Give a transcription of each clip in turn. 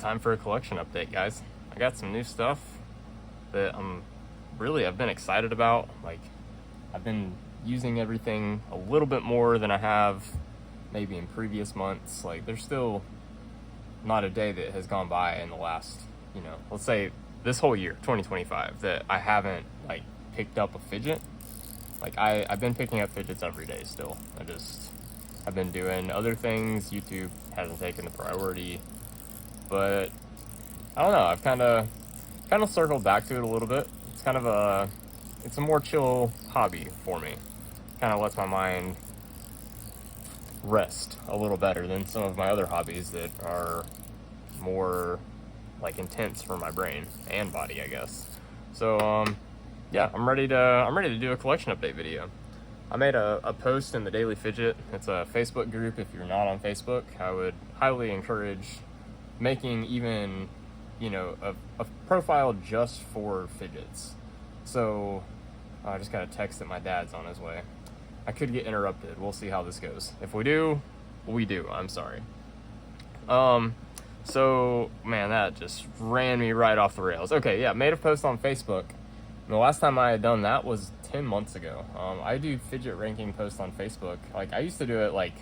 Time for a collection update, guys. I got some new stuff that I've been excited about. Like, I've been using everything a little bit more than I have maybe in previous months. Like, there's still not a day that has gone by in the last, let's say this whole year, 2025, that I haven't like picked up a fidget. Like, I've been picking up fidgets every day still. I've been doing other things. YouTube hasn't taken the priority, but I don't know. I've kind of circled back to it a little bit. It's a more chill hobby for me. Kind of lets my mind rest a little better than some of my other hobbies that are more like intense for my brain and body, I guess. So yeah, I'm ready to do a collection update video. I made a post in the Daily Fidget. It's a Facebook group. If you're not on Facebook, I would highly encourage making even a profile just for fidgets. So I just got a text that my dad's on his way. I could get interrupted. We'll see how this goes. If we do, we do. I'm sorry. So man, that just ran me right off the rails. Okay, yeah, made a post on Facebook. And the last time I had done that was 10 months ago. I do fidget ranking posts on Facebook. Like, I used to do it like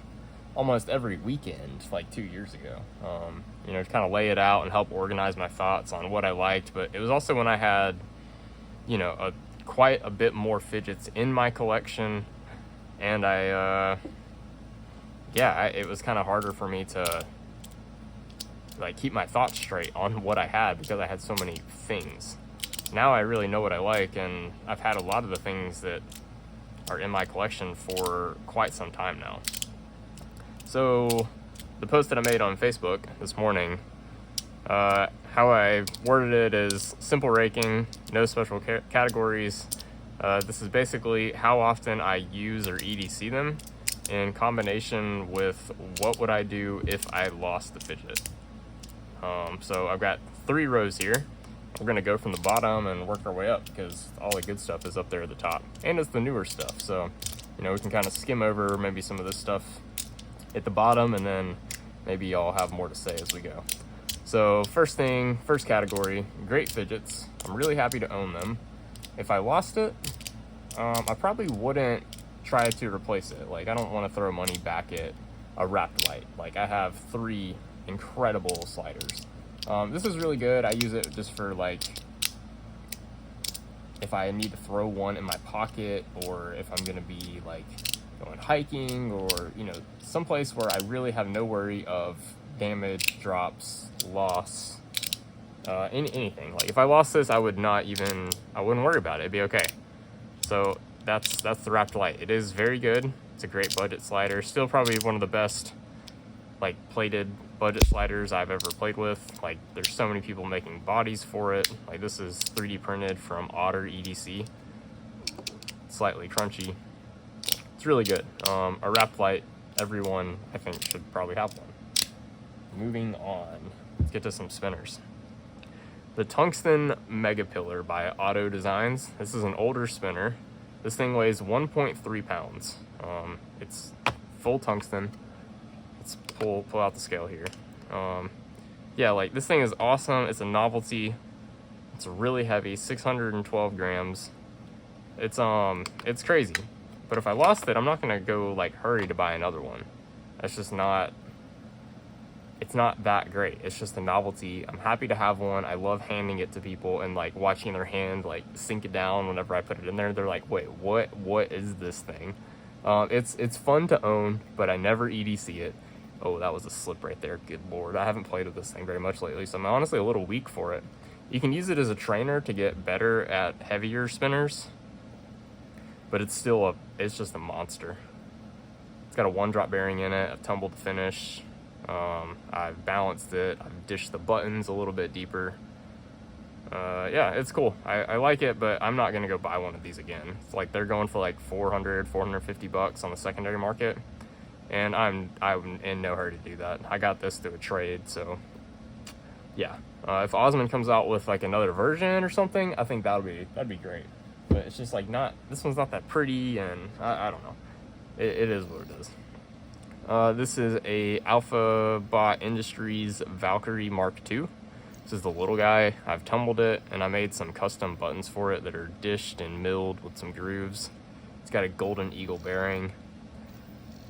almost every weekend, like 2 years ago. To kind of lay it out and help organize my thoughts on what I liked. But it was also when I had, quite a bit more fidgets in my collection, and it was kind of harder for me to like keep my thoughts straight on what I had because I had so many things. Now I really know what I like, and I've had a lot of the things that are in my collection for quite some time now. So the post that I made on Facebook this morning, how I worded it is simple raking, no special categories. This is basically how often I use or EDC them in combination with what would I do if I lost the fidget. So I've got 3 rows here. We're going to go from the bottom and work our way up because all the good stuff is up there at the top. And it's the newer stuff. So, we can kind of skim over maybe some of this stuff at the bottom, and then maybe I'll have more to say as we go. So first category, great fidgets. I'm really happy to own them. If I lost it, I probably wouldn't try to replace it. Like, I don't want to throw money back at a wrapped light. Like, I have 3 incredible sliders. This is really good. I use it just for like if I need to throw one in my pocket, or if I'm gonna be like going hiking, or someplace where I really have no worry of damage, drops, loss, anything. Like, if I lost this, I wouldn't worry about it. It'd be okay. So that's the wrapped light. It is very good. It's a great budget slider. Still probably one of the best like plated budget sliders I've ever played with. Like, there's so many people making bodies for it. Like, this is 3D printed from Otter EDC. Slightly crunchy. It's really good. A wrapped light, everyone I think should probably have one. Moving on, let's get to some spinners. The Tungsten Mega Pillar by Auto Designs. This is an older spinner. This thing weighs 1.3 pounds. It's full tungsten. Let's pull out the scale here. Yeah, like, this thing is awesome. It's a novelty. It's really heavy, 612 grams. It's crazy. But if I lost it, I'm not gonna go like hurry to buy another one. That's just not. It's not that great. It's just a novelty. I'm happy to have one. I love handing it to people and like watching their hand like sink it down whenever I put it in there. They're like, wait, what is this thing? It's fun to own, but I never EDC it. Oh, that was a slip right there. Good Lord. I haven't played with this thing very much lately, so I'm honestly a little weak for it. You can use it as a trainer to get better at heavier spinners, but it's just a monster. It's got a 1-drop bearing in it, a tumble to finish. I've balanced it. I've dished the buttons a little bit deeper. Yeah, it's cool. I like it, but I'm not gonna go buy one of these again. It's like they're going for like $450 on the secondary market, and I'm in no hurry to do that. I got this through a trade, so yeah. If Osmond comes out with like another version or something, I think that'd be great. But it's just like this one's not that pretty, and I don't know. It is what it is. This is a Alpha Bot Industries Valkyrie Mark II. This is the little guy. I've tumbled it, and I made some custom buttons for it that are dished and milled with some grooves. It's got a golden eagle bearing.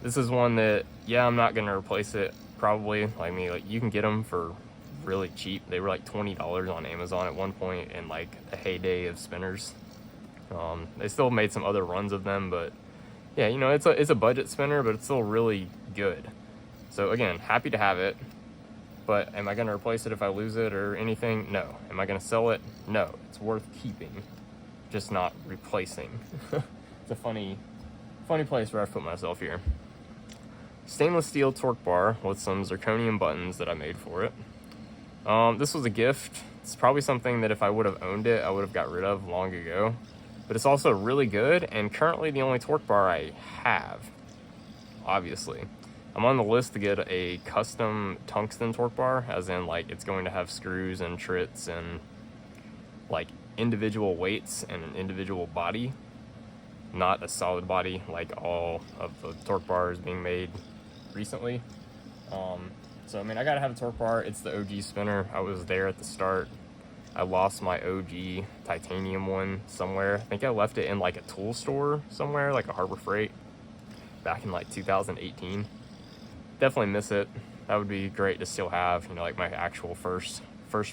This is one that, yeah, I'm not gonna replace it, probably. I mean, like, you can get them for really cheap. They were like $20 on Amazon at one point in like the heyday of spinners. They still made some other runs of them, but yeah, you know, it's a budget spinner, but it's still really good. So again, happy to have it. But am I going to replace it if I lose it or anything? No. Am I going to sell it? No. It's worth keeping, just not replacing. It's a funny place where I put myself here. Stainless steel torque bar with some zirconium buttons that I made for it. This was a gift. It's probably something that if I would have owned it, I would have got rid of long ago. But it's also really good, and currently the only torque bar I have, obviously. I'm on the list to get a custom tungsten torque bar, as in like it's going to have screws and trits and like individual weights and an individual body, not a solid body like all of the torque bars being made recently. So I mean, I gotta have a torque bar. It's the OG spinner. I was there at the start. I lost my OG titanium one somewhere. I think I left it in like a tool store somewhere, like a Harbor Freight, back in like 2018. Definitely miss it. That would be great to still have, you know, like my actual first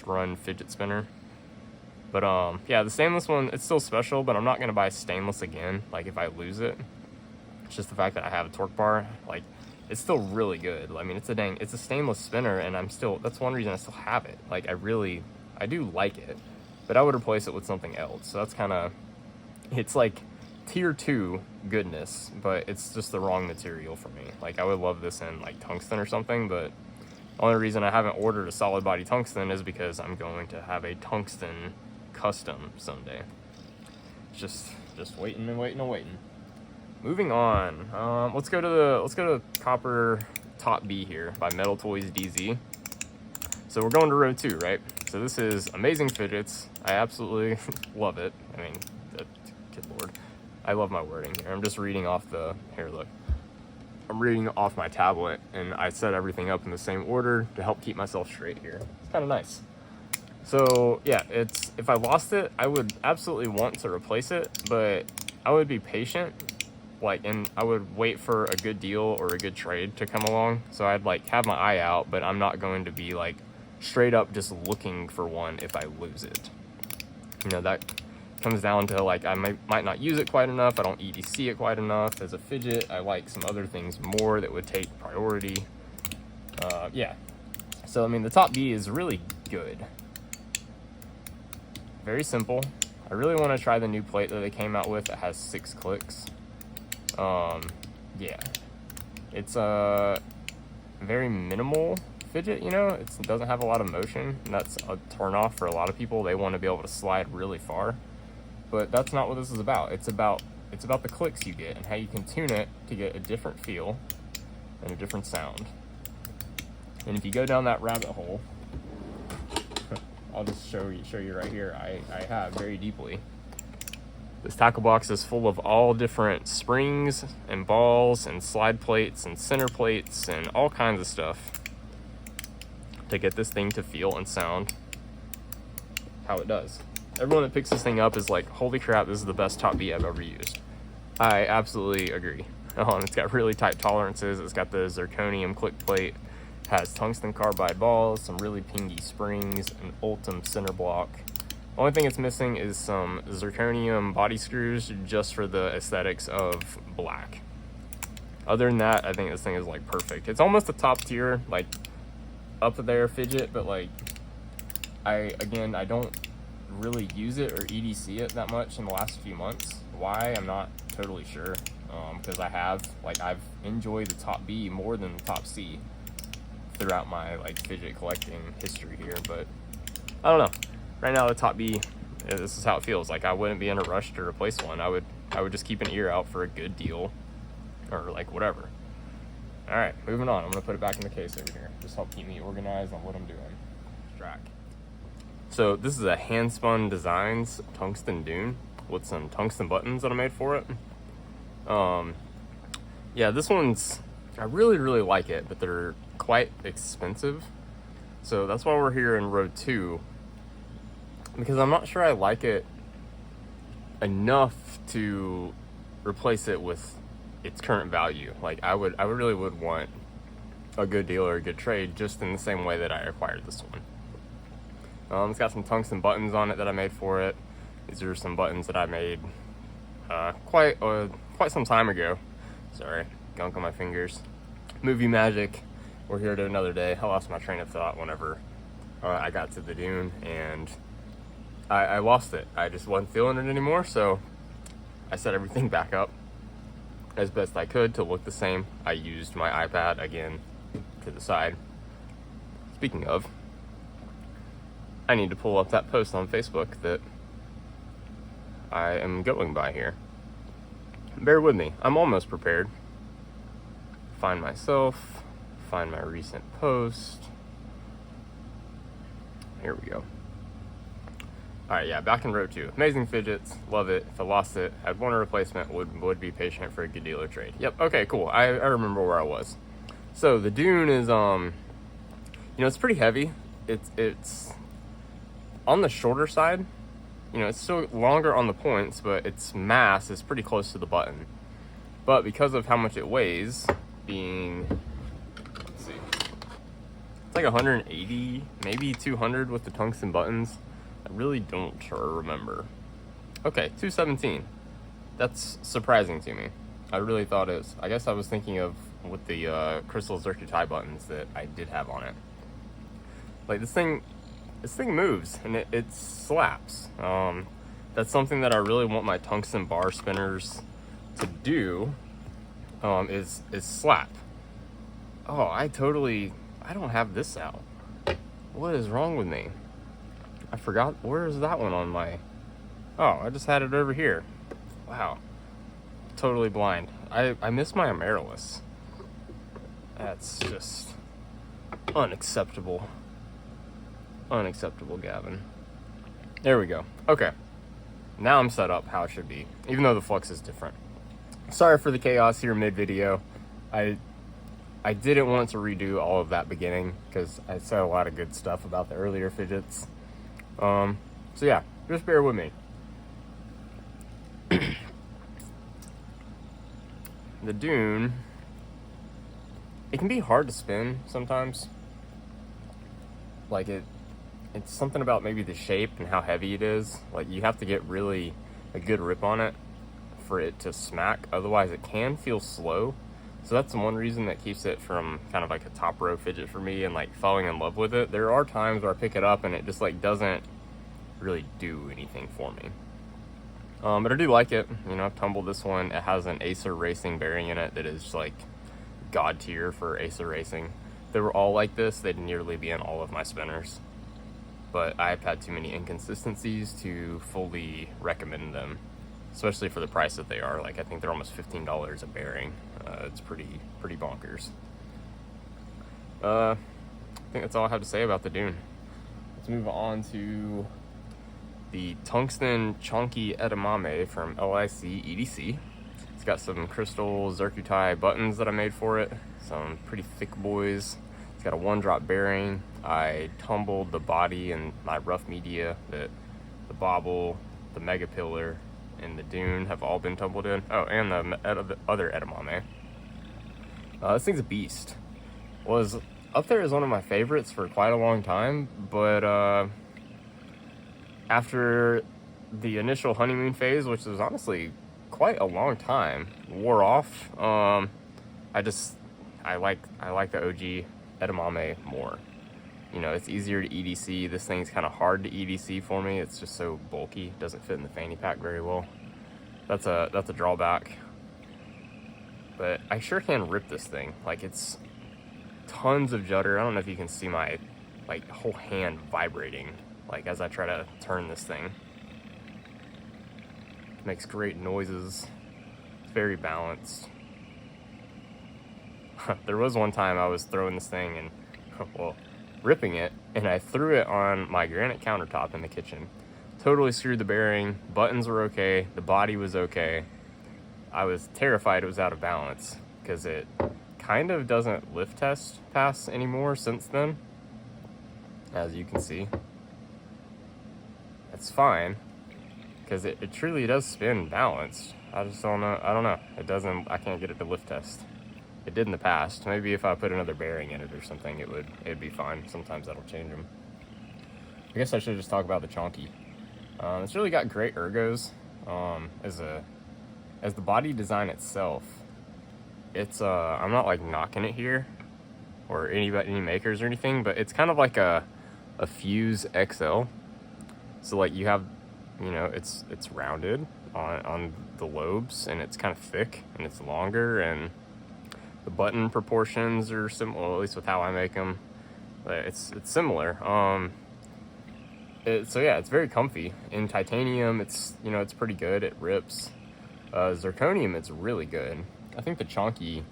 run fidget spinner. But yeah, the stainless one, it's still special, but I'm not gonna buy stainless again, like if I lose it. It's just the fact that I have a torque bar, like it's still really good. I mean, it's a stainless spinner, and that's one reason I still have it. Like I do like it, but I would replace it with something else. So that's it's like tier 2 goodness, but it's just the wrong material for me. Like I would love this in like tungsten or something, but the only reason I haven't ordered a solid body tungsten is because I'm going to have a tungsten custom someday. Just waiting and waiting and waiting. Moving on, let's go to Copper Top B here by Metal Toys DZ. So we're going to row 2, right? So this is Amazing Fidgets. I absolutely love it. I mean, good lord. I love my wording here. I'm just reading off look. I'm reading off my tablet, and I set everything up in the same order to help keep myself straight here. It's kind of nice. So yeah, if I lost it, I would absolutely want to replace it, but I would be patient, and I would wait for a good deal or a good trade to come along. So I'd like have my eye out, but I'm not going to be like straight up just looking for one if I lose it. You know, that comes down to like I might not use it quite enough. I don't EDC it quite enough. As a fidget, I like some other things more that would take priority. Yeah. So I mean, the Top B is really good. Very simple. I really want to try the new plate that they came out with that has 6 clicks. Yeah. It's a very minimal fidget, you know. It doesn't have a lot of motion, and that's a turn off for a lot of people. They want to be able to slide really far. But that's not what this is about. It's about the clicks you get and how you can tune it to get a different feel and a different sound. And if you go down that rabbit hole, I'll just show you right here. I have very deeply. This tackle box is full of all different springs and balls and slide plates and center plates and all kinds of stuff to get this thing to feel and sound how it does. Everyone that picks this thing up is like, holy crap, this is the best Top B I've ever used. I absolutely agree. It's got really tight tolerances. It's got the zirconium click plate, has tungsten carbide balls, some really pingy springs, an Ultim center block. Only thing it's missing is some zirconium body screws just for the aesthetics of black. Other than that, I think this thing is like perfect. It's almost a top tier, like up there fidget, but like I don't really use it or EDC it that much in the last few months. Why, I'm not totally sure, because I've enjoyed the Top B more than the Top C throughout my like fidget collecting history here, but I don't know. Right now the Top B, this is how it feels. Like I wouldn't be in a rush to replace one. I would just keep an ear out for a good deal or like whatever. All right, moving on. I'm gonna put it back in the case over here. Just help keep me organized on what I'm doing. Track. So this is a Handspun Designs Tungsten Dune with some tungsten buttons that I made for it. Yeah, this one's I really, really like it, but they're quite expensive. So that's why we're here in row 2, because I'm not sure I like it enough to replace it with its current value. Like I really would want a good deal or a good trade, just in the same way that I acquired this one. It's got some tungsten buttons on it that I made for it. These are some buttons that I made quite some time ago. Sorry, gunk on my fingers. Movie magic. We're here to another day. I lost my train of thought whenever I got to the dune, and I lost it. I just wasn't feeling it anymore, so I set everything back up as best I could to look the same. I used my iPad again to the side. Speaking of, I need to pull up that post on Facebook that I am going by here. Bear with me. I'm almost prepared. Find myself, find my recent post. Here we go. Alright, yeah, back in row 2. Amazing fidgets, love it. If I lost it, I'd want a replacement, would be patient for a good deal or trade. Yep, okay, cool. I remember where I was. So the dune is it's pretty heavy. It's on the shorter side. It's still longer on the points, but its mass is pretty close to the button. But because of how much it weighs, being, let's see, it's like 180, maybe 200 with the tungsten buttons. I really don't remember. Okay, 217. That's surprising to me. I really thought it was, I guess I was thinking of with the crystal zircuti buttons that I did have on it. Like this thing moves and it slaps. That's something that I really want my tungsten bar spinners to do, is slap. Oh, I don't have this out. What is wrong with me? I forgot, where is that one on my, oh, I just had it over here. Wow, totally blind. I miss my Amarillis. That's just unacceptable. Unacceptable, Gavin. There we go. Okay. Now I'm set up how it should be, even though the Flux is different. Sorry for the chaos here mid-video. I didn't want to redo all of that beginning, because I said a lot of good stuff about the earlier fidgets. So yeah, just bear with me. The dune, it can be hard to spin sometimes. Like it's something about maybe the shape and how heavy it is. Like you have to get really a good rip on it for it to smack. Otherwise it can feel slow. So that's one reason that keeps it from kind of like a top row fidget for me and like falling in love with it. There are times where I pick it up and it just like doesn't really do anything for me. But I do like it. I've tumbled this one. It has an Acer Racing bearing in it that is like god tier for Acer Racing. If they were all like this, they'd nearly be in all of my spinners. But I've had too many inconsistencies to fully recommend them, especially for the price that they are. Like I think they're almost $15 a bearing. It's pretty bonkers. I think that's all I have to say about the dune. Let's move on to the Tungsten Chunky Edamame from LIC EDC. It's got some crystal zircuti buttons that I made for it. Some pretty thick boys. It's got a 1-drop bearing. I tumbled the body and my rough media that the Bobble, the Mega Pillar, and the dune have all been tumbled in. Oh, and the other edamame. This thing's a beast. Was up there as one of my favorites for quite a long time, but after the initial honeymoon phase, which was honestly quite a long time, wore off, I like the OG edamame more. It's easier to EDC. This thing's kind of hard to EDC for me. It's just so bulky. It doesn't fit in the fanny pack very well. That's a drawback. But I sure can rip this thing. Like it's tons of judder. I don't know if you can see my like whole hand vibrating like as I try to turn this thing. It makes great noises. It's very balanced. There was one time I was throwing this thing and ripping it, and I threw it on my granite countertop in the kitchen. Totally screwed the bearing. Buttons were okay. The body was okay. I was terrified it was out of balance because it kind of doesn't lift test pass anymore since then, as you can see. It's fine, because it truly does spin balanced. I just don't know, it doesn't, I can't get it to lift test. It did in the past. Maybe if I put another bearing in it or something, it'd be fine. Sometimes that'll change them. I guess I should just talk about the Chonky. It's really got great ergos. As the body design itself, it's I'm not like knocking it here or any makers or anything, but it's kind of like a Fuse XL. So like you have, you know, it's rounded on the lobes, and it's kind of thick and it's longer, and the button proportions are similar, well, at least with how I make them. It's similar. So yeah, it's very comfy. In titanium, it's pretty good. It rips. Zirconium, it's really good. I think the Chonky,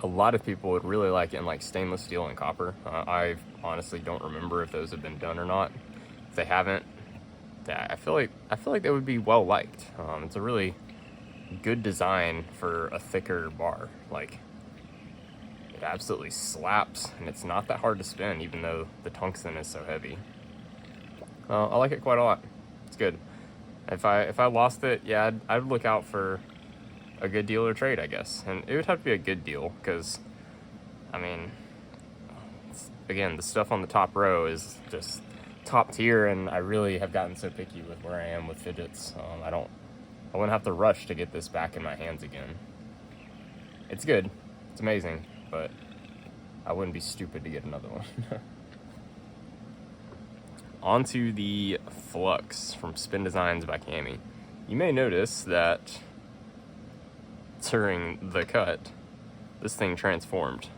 a lot of people would really like it in like stainless steel and copper. I honestly don't remember if those have been done or not. If they haven't, I feel like they would be well liked. It's a really good design for a thicker bar. Like, it absolutely slaps, and it's not that hard to spin, even though the tungsten is so heavy. I like it quite a lot. It's good. If I lost it, yeah, I'd look out for a good deal or trade, I guess. And it would have to be a good deal, because, I mean, again, the stuff on the top row is just top tier, and I really have gotten so picky with where I am with fidgets. I wouldn't have to rush to get this back in my hands again. It's good. It's amazing, but I wouldn't be stupid to get another one. Onto the Flux from Spin Designs by Cami. You may notice that during the cut, this thing transformed.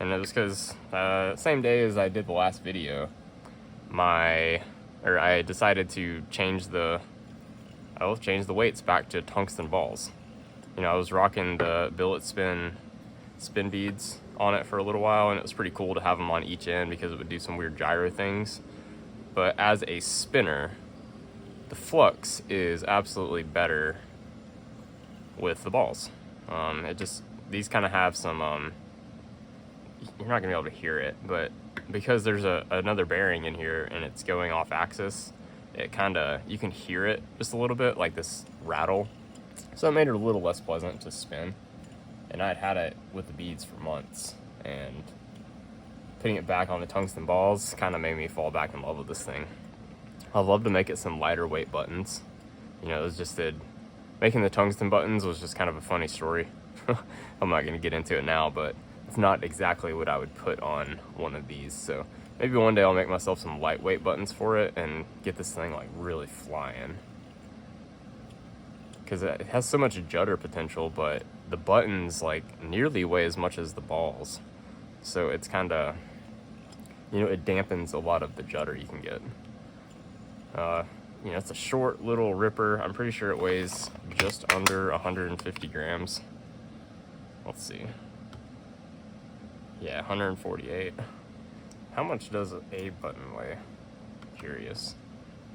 And it was because same day as I did the last video, I decided to change the weights back to tungsten balls. You know, I was rocking the billet spin beads on it for a little while, and it was pretty cool to have them on each end because it would do some weird gyro things. But as a spinner, the Flux is absolutely better with the balls. These kind of have some, you're not gonna be able to hear it, but because there's another bearing in here and it's going off axis, you can hear it just a little bit, like this rattle. So it made it a little less pleasant to spin. And I'd had it with the beads for months, and putting it back on the tungsten balls kind of made me fall back in love with this thing. I'd love to make it some lighter weight buttons. You know, making the tungsten buttons was just kind of a funny story. I'm not going to get into it now, but it's not exactly what I would put on one of these. So maybe one day I'll make myself some lightweight buttons for it and get this thing like really flying. Because it has so much judder potential, but the buttons like nearly weigh as much as the balls. So it's kind of, you know, it dampens a lot of the judder you can get. You know, it's a short little ripper. I'm pretty sure it weighs just under 150 grams. Let's see. Yeah, 148. How much does a button weigh? Curious.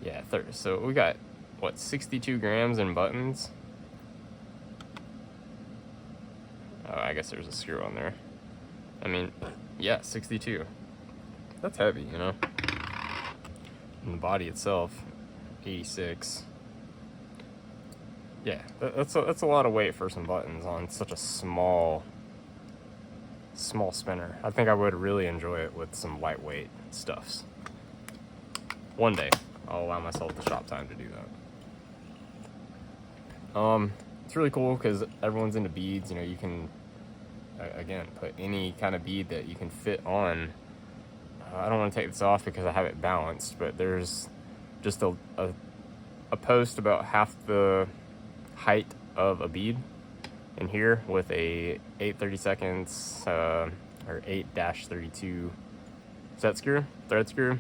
Yeah, 30. So we got, what, 62 grams in buttons? Oh, I guess there's a screw on there. I mean, yeah, 62. That's heavy, you know? And the body itself, 86. Yeah, that's a lot of weight for some buttons on such a small spinner. I think I would really enjoy it with some lightweight stuffs. One day, I'll allow myself the shop time to do that. It's really cool because everyone's into beads. You know, you can, again, put any kind of bead that you can fit on. I don't want to take this off because I have it balanced, but there's just a post about half the height of a bead in here with a 8/32 or 8-32 thread screw,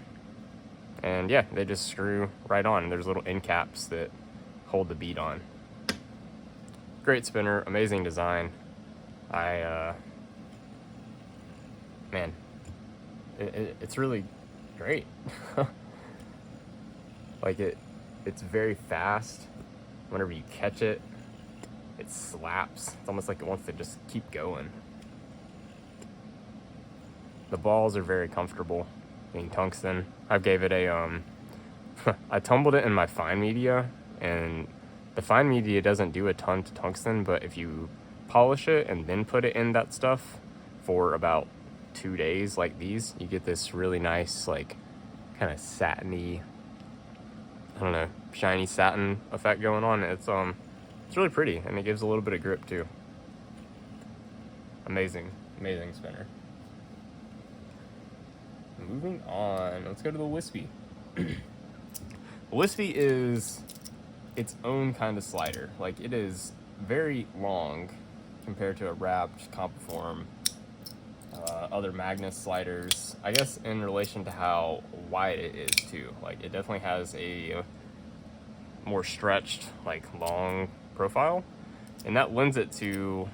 and yeah, they just screw right on. There's little end caps that hold the bead on. Great spinner, amazing design. Man, it's really great. Like it's very fast. Whenever you catch it, it slaps. It's almost like it wants to just keep going. The balls are very comfortable, being tungsten. I gave it a, I tumbled it in my fine media, and the fine media doesn't do a ton to tungsten, but if you polish it and then put it in that stuff for about 2 days like these, you get this really nice, like, kind of satiny, I don't know, shiny satin effect going on. It's really pretty, and it gives a little bit of grip too. Amazing spinner. Moving on, let's go to the Wispy. The Wispy is its own kind of slider. Like, it is very long compared to a wrapped Compform, other Magnus sliders. I guess in relation to how wide it is too. Like, it definitely has a more stretched, like, long profile, and that lends it to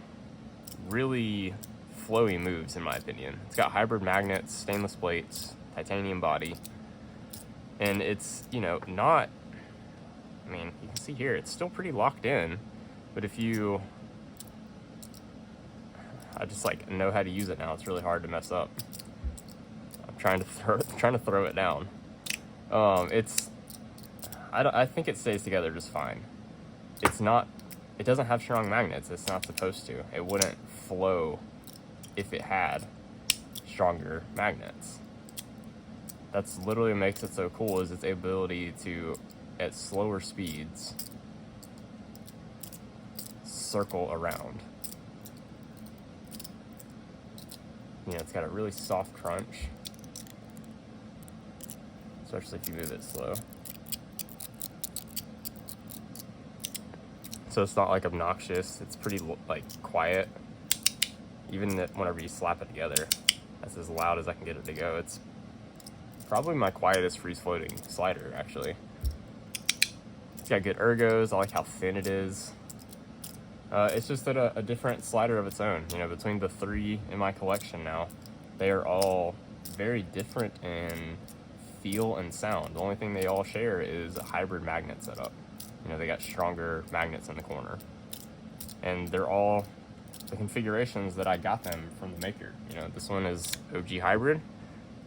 really flowy moves, in my opinion. It's got hybrid magnets, stainless plates, titanium body, and it's, you know, not, I mean, you can see here, it's still pretty locked in, but if you, I just, like, know how to use it now. It's really hard to mess up. I'm trying to throw it down. I think it stays together just fine. It doesn't have strong magnets. It's not supposed to. It wouldn't flow if it had stronger magnets. That's literally what makes it so cool, is its ability to, at slower speeds, circle around. You know, it's got a really soft crunch, especially if you move it slow. So it's not, like, obnoxious. It's pretty, like, quiet. Even whenever you slap it together, that's as loud as I can get it to go. It's probably my quietest freeze-floating slider, actually. It's got good ergos. I like how thin it is. It's just that a different slider of its own. You know, between the 3 in my collection now, they are all very different in feel and sound. The only thing they all share is a hybrid magnet setup. You know, they got stronger magnets in the corner. And they're all the configurations that I got them from the maker. You know, this one is OG hybrid.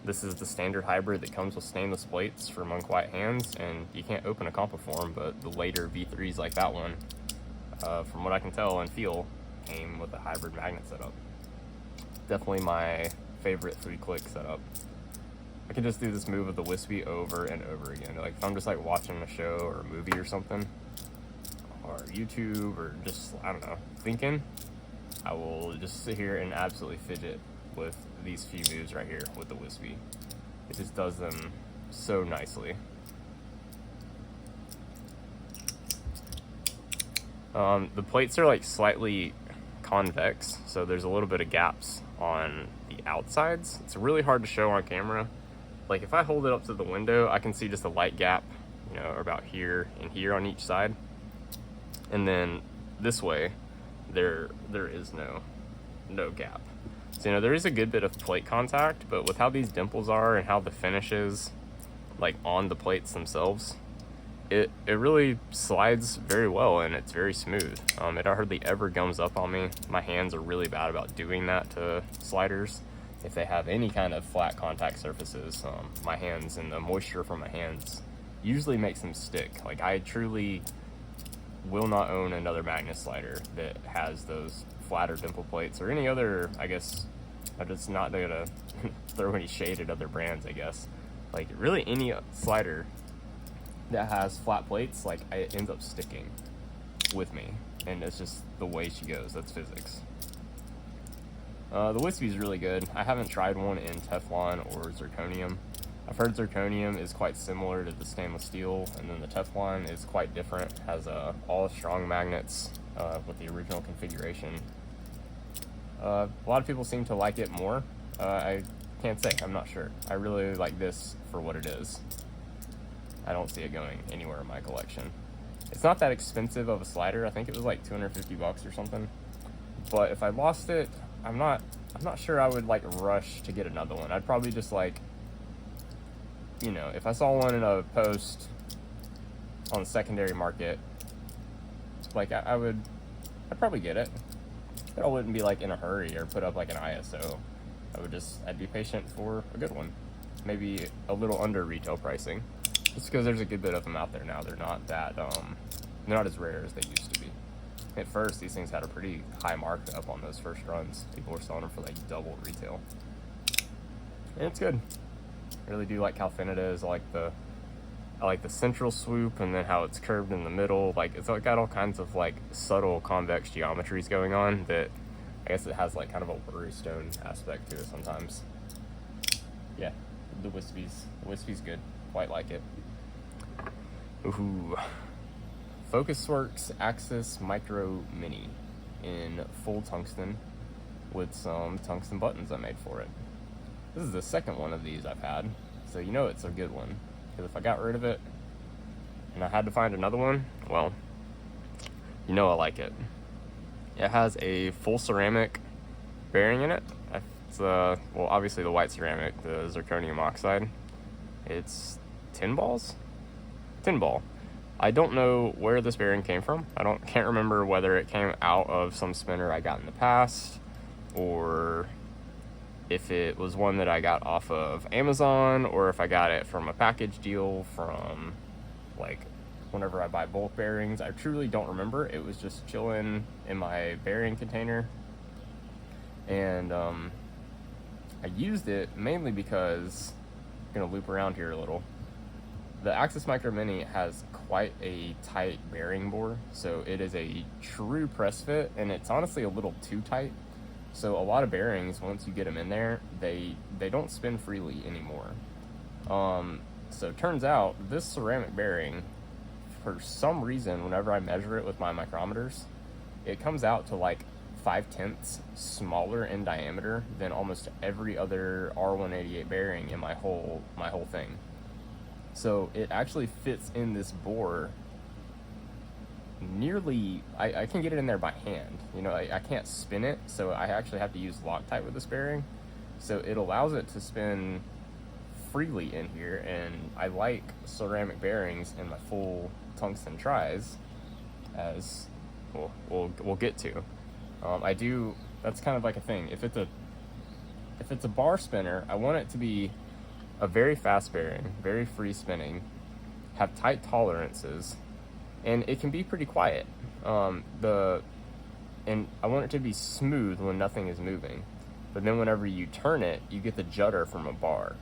This is the standard hybrid that comes with stainless plates for monk white hands, and you can't open a Compform, but the later V3s like that one, from what I can tell and feel, came with a hybrid magnet setup. Definitely my favorite 3-click setup. I can just do this move of the Wispy over and over again. Like, if I'm just, like, watching a show or a movie or something, or YouTube, or just, I don't know, thinking, I will just sit here and absolutely fidget with these few moves right here with the Wispy. It just does them so nicely. The plates are, like, slightly convex, so there's a little bit of gaps on the outsides. It's really hard to show on camera. Like, if I hold it up to the window, I can see just a light gap, you know, about here and here on each side. And then this way, there is no gap. So, you know, there is a good bit of plate contact, but with how these dimples are and how the finish is, like, on the plates themselves, it really slides very well, and it's very smooth. It hardly ever gums up on me. My hands are really bad about doing that to sliders. If they have any kind of flat contact surfaces, my hands and the moisture from my hands usually makes them stick. Like, I truly will not own another Magnus slider that has those flatter dimple plates, or any other, I guess, I'm just not gonna throw any shade at other brands, I guess. Like, really any slider that has flat plates, like, it ends up sticking with me, and it's just the way she goes. That's physics. The Wispy is really good. I haven't tried one in Teflon or zirconium. I've heard zirconium is quite similar to the stainless steel, and then the Teflon is quite different. Has all strong magnets with the original configuration. A lot of people seem to like it more. I can't say, I'm not sure. I really like this for what it is. I don't see it going anywhere in my collection. It's not that expensive of a slider. I think it was like 250 bucks or something. But if I lost it, I'm not sure I would, like, rush to get another one. I'd probably just, like, you know, if I saw one in a post on the secondary market, like, I'd probably get it. But I wouldn't be, like, in a hurry or put up, like, an ISO I'd be patient for a good one. Maybe a little under retail pricing. Just because there's a good bit of them out there now. They're not as rare as they used to be. At first, these things had a pretty high markup on those first runs. People were selling them for like double retail. And it's good. I really do like how thin it is. I like the central swoop and then how it's curved in the middle. Like, it's got all kinds of like subtle convex geometries going on that I guess it has like kind of a worry stone aspect to it sometimes. Yeah, the Wispy's good. Quite like it. Ooh. Focusworks Axis Micro Mini in full tungsten with some tungsten buttons I made for it. This is the second one of these I've had, so you know it's a good one. Because if I got rid of it and I had to find another one, well, you know I like it. It has a full ceramic bearing in it. It's well, obviously the white ceramic, the zirconium oxide. It's tin balls? Tin ball. I don't know where this bearing came from. Can't remember whether it came out of some spinner I got in the past, or if it was one that I got off of Amazon, or if I got it from a package deal from, like, whenever I buy bulk bearings. I truly don't remember. It was just chilling in my bearing container, and I used it mainly because, I'm gonna loop around here a little. The Axis Micro Mini has quite a tight bearing bore, so it is a true press fit, and it's honestly a little too tight. So a lot of bearings, once you get them in there, they don't spin freely anymore. So it turns out this ceramic bearing, for some reason, whenever I measure it with my micrometers, it comes out to like 5/10 smaller in diameter than almost every other R188 bearing in my whole thing. So it actually fits in this bore nearly, I can get it in there by hand. You know, I can't spin it, so I actually have to use Loctite with this bearing. So it allows it to spin freely in here, and I like ceramic bearings in my full tungsten tries, as we'll get to. That's kind of like a thing. If it's a bar spinner, I want it to be a very fast bearing, very free spinning, have tight tolerances, and it can be pretty quiet. And I want it to be smooth when nothing is moving, but then whenever you turn it, you get the judder from a bar.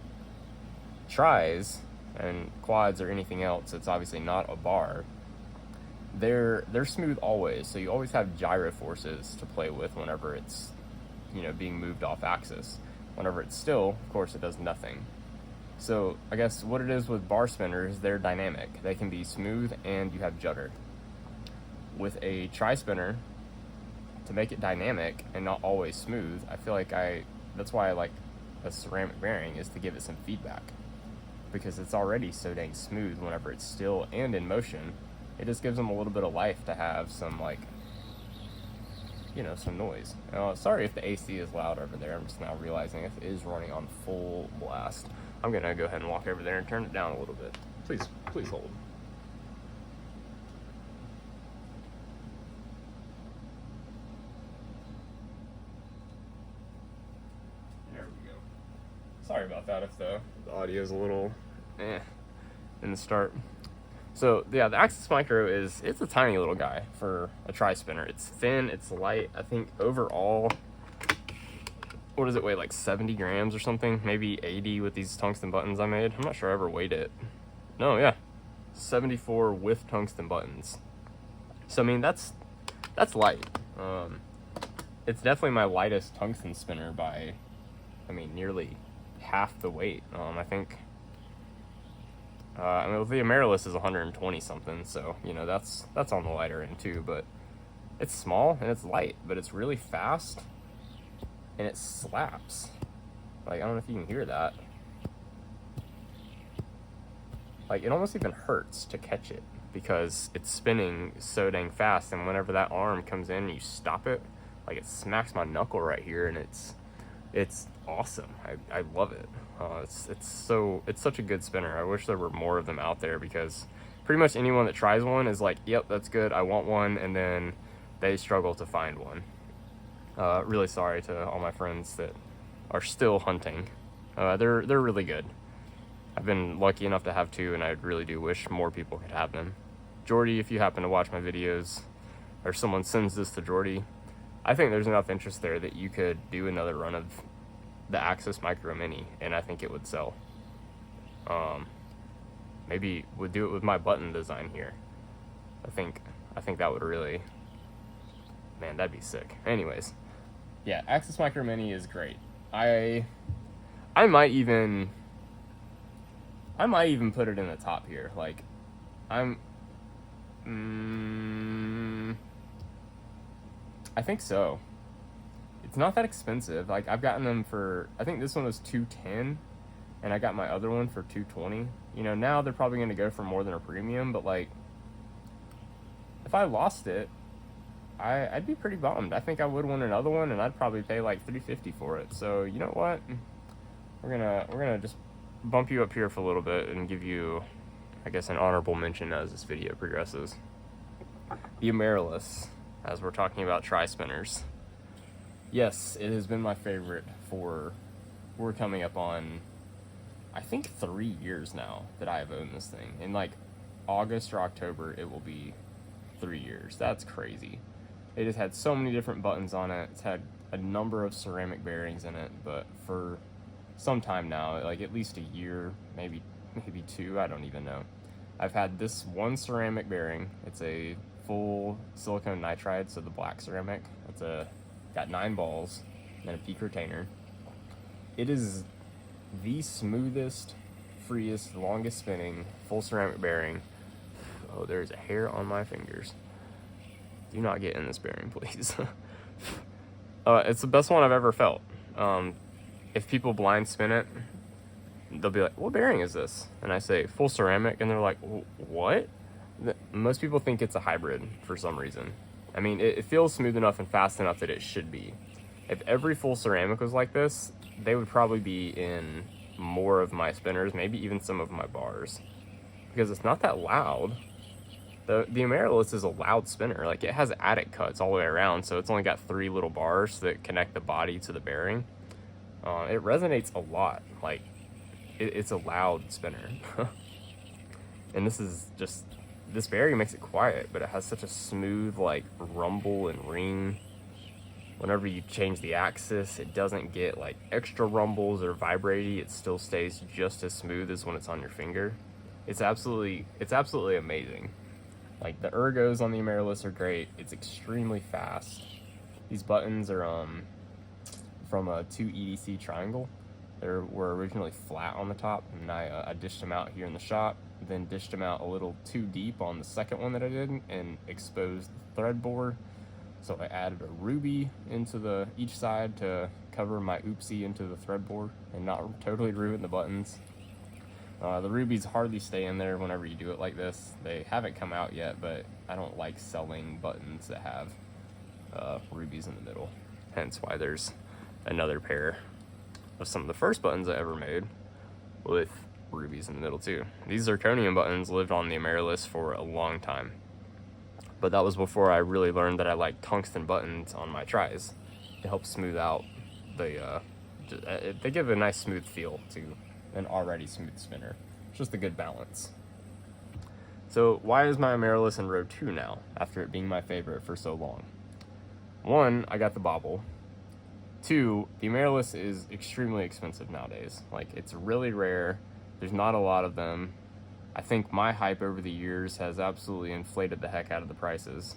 Tries and quads or anything else that's obviously not a bar, they're smooth always, so you always have gyro forces to play with whenever it's, you know, being moved off axis. Whenever it's still, of course, it does nothing. So I guess what it is with bar spinners, they're dynamic. They can be smooth and you have judder. With a tri spinner, to make it dynamic and not always smooth, I feel like that's why I like a ceramic bearing, is to give it some feedback. Because it's already so dang smooth whenever it's still and in motion. It just gives them a little bit of life to have some, like, you know, some noise. Sorry if the AC is loud over there. I'm just now realizing it is running on full blast. I'm gonna go ahead and walk over there and turn it down a little bit. Please hold. There we go. Sorry about that if the audio is a little in the start. So yeah, the Axis Micro it's a tiny little guy for a tri spinner. It's thin, it's light. I think overall, what does it weigh, like 70 grams or something? Maybe 80 with these tungsten buttons I made. I'm not sure I ever weighed it. No, yeah, 74 with tungsten buttons. So I mean, that's light. It's definitely my lightest tungsten spinner by, I mean, nearly half the weight. I think. I mean, the Amarillis is 120 something, so you know that's on the lighter end too. But it's small and it's light, but it's really fast. And it slaps. Like, I don't know if you can hear that. Like, it almost even hurts to catch it because it's spinning so dang fast, and whenever that arm comes in and you stop it, like, it smacks my knuckle right here, and it's awesome. I love it. It's such a good spinner. I wish there were more of them out there, because pretty much anyone that tries one is like, yep, that's good, I want one, and then they struggle to find one. Really sorry to all my friends that are still hunting. They're really good. I've been lucky enough to have 2, and I really do wish more people could have them. Jordy, if you happen to watch my videos, or someone sends this to Jordy, I think there's enough interest there that you could do another run of the Axis Micro Mini, and I think it would sell. Maybe we'll do it with my button design here. I think that would really, man, that'd be sick. Anyways, yeah, Axis Micro Mini is great. I might even put it in the top here. Like, I think so. It's not that expensive. Like, I've gotten them for, I think this one was $210, and I got my other one for $220. You know, now they're probably going to go for more than a premium, but like, if I lost it, I'd be pretty bummed. I think I would want another one, and I'd probably pay like $350 for it. So you know what? We're gonna just bump you up here for a little bit and give you, I guess, an honorable mention as this video progresses. The Amarillis, as we're talking about tri-spinners. Yes, it has been my favorite for, we're coming up on, I think, 3 years now that I have owned this thing. In like August or October, it will be 3 years. That's crazy. It has had so many different buttons on it. It's had a number of ceramic bearings in it, but for some time now, like at least a year, maybe 2, I don't even know, I've had this one ceramic bearing. It's a full silicone nitride, so the black ceramic. It's got 9 balls and a peak retainer. It is the smoothest, freest, longest spinning full ceramic bearing. Oh, there's a hair on my fingers. Do not get in this bearing, please. It's the best one I've ever felt. If people blind spin it, they'll be like, what bearing is this? And I say, full ceramic, and they're like, what? Most people think it's a hybrid for some reason. I mean, it feels smooth enough and fast enough that it should be. If every full ceramic was like this, they would probably be in more of my spinners, maybe even some of my bars, because it's not that loud. The Amarillis is a loud spinner. Like, it has attic cuts all the way around, so it's only got 3 little bars that connect the body to the bearing. It resonates a lot. Like, it's a loud spinner. And this bearing makes it quiet, but it has such a smooth, like, rumble and ring. Whenever you change the axis, it doesn't get like extra rumbles or vibraty. It still stays just as smooth as when it's on your finger. It's absolutely amazing. Like, the ergos on the Amarillis are great. It's extremely fast. These buttons are from a 2 EDC triangle. They were originally flat on the top, and I dished them out here in the shop, then dished them out a little too deep on the second one that I did and exposed the thread bore. So I added a ruby into each side to cover my oopsie into the thread bore and not totally ruin the buttons. The rubies hardly stay in there whenever you do it like this. They haven't come out yet, but I don't like selling buttons that have rubies in the middle. Hence why there's another pair of some of the first buttons I ever made with rubies in the middle too. These zirconium buttons lived on the Amarillis for a long time. But that was before I really learned that I like tungsten buttons on my tries to help smooth out they give a nice smooth feel to an already smooth spinner. It's just a good balance. So why is my Amarillis in row 2 now, after it being my favorite for so long? 1, I got the Bobble. 2, the Amarillis is extremely expensive nowadays. Like, it's really rare. There's not a lot of them. I think my hype over the years has absolutely inflated the heck out of the prices.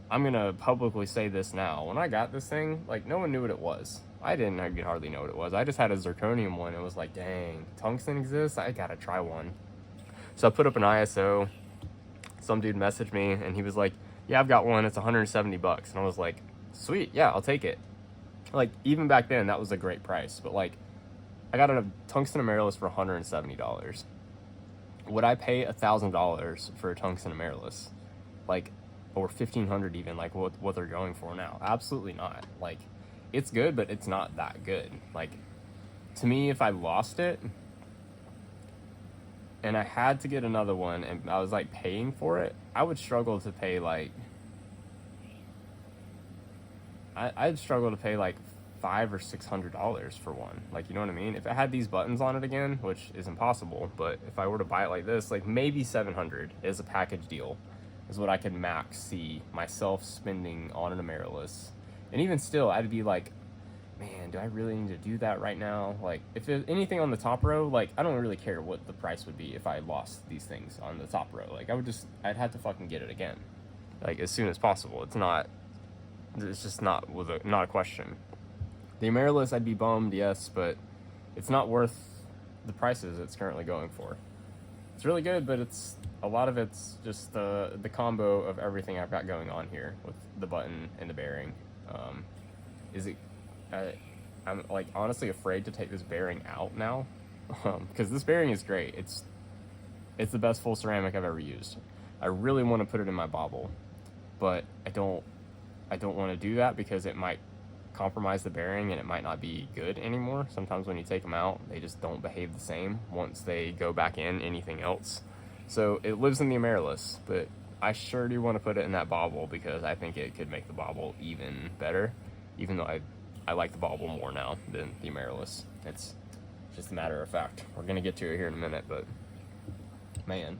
I'm gonna publicly say this now. When I got this thing, like, no one knew what it was. I didn't hardly know what it was. I just had a zirconium one. It was like, dang, tungsten exists? I gotta try one. So I put up an ISO. Some dude messaged me, and he was like, yeah, I've got one. It's $170. And I was like, sweet, yeah, I'll take it. Like, even back then, that was a great price. But, like, I got a tungsten Amarillis for $170. Would I pay $1,000 for a tungsten Amarillis? Like, or $1,500 even, like what they're going for now? Absolutely not. Like, it's good, but it's not that good. Like, to me, if I lost it and I had to get another one and I was like paying for it, I would struggle to pay like, I'd struggle to pay like $500 or $600 for one. Like, you know what I mean? If it had these buttons on it again, which is impossible, but if I were to buy it like this, like maybe $700 is a package deal, is what I could max see myself spending on an Amarillis. And even still, I'd be like, man, do I really need to do that right now? Like, if there's anything on the top row, like, I don't really care what the price would be if I lost these things on the top row. Like, I'd have to fucking get it again, like, as soon as possible. It's just not a question. The Amarillis, I'd be bummed, yes, but it's not worth the prices it's currently going for. It's really good, but a lot of it's just the combo of everything I've got going on here with the button and the bearing. I'm like honestly afraid to take this bearing out now, because this bearing is great. It's the best full ceramic I've ever used. I really want to put it in my Bobble, but I don't want to do that because it might compromise the bearing and it might not be good anymore. Sometimes when you take them out, they just don't behave the same once they go back in anything else. So it lives in the Amarillis, but I sure do want to put it in that Bobble because I think it could make the Bobble even better, even though I like the Bobble more now than the Amarillis. It's just a matter of fact. We're going to get to it here in a minute, but man,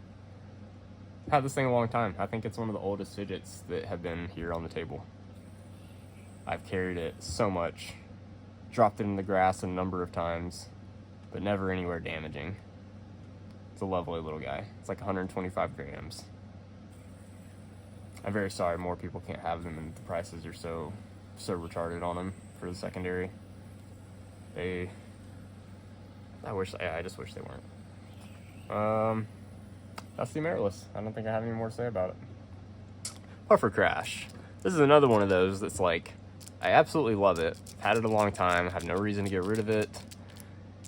I've had this thing a long time. I think it's one of the oldest fidgets that have been here on the table. I've carried it so much, dropped it in the grass a number of times, but never anywhere damaging. It's a lovely little guy. It's like 125 grams. I'm very sorry more people can't have them and the prices are so retarded on them for the secondary. I just wish they weren't. That's the Amarillis. I don't think I have any more to say about it. Puffer Crash. This is another one of those that's like, I absolutely love it. I've had it a long time. I have no reason to get rid of it.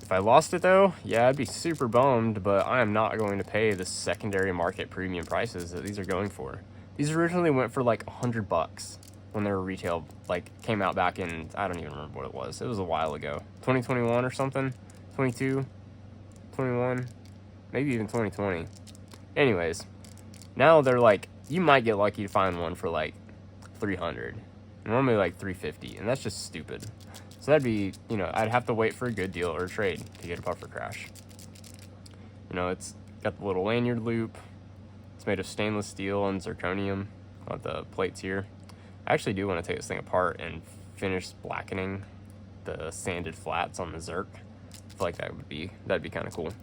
If I lost it though, yeah, I'd be super bummed, but I am not going to pay the secondary market premium prices that these are going for. These originally went for like $100 when they were retail, like came out back in, I don't even remember what it was. It was a while ago. 2021 or something? 22? 21? Maybe even 2020. Anyways, now they're like, you might get lucky to find one for like $300. Normally like $350, and that's just stupid. So that'd be, I'd have to wait for a good deal or a trade to get a Puffer Crash. It's got the little lanyard loop. It's made of stainless steel and zirconium on the plates here. I actually do want to take this thing apart and finish blackening the sanded flats on the Zirc. I feel like that'd be kind of cool.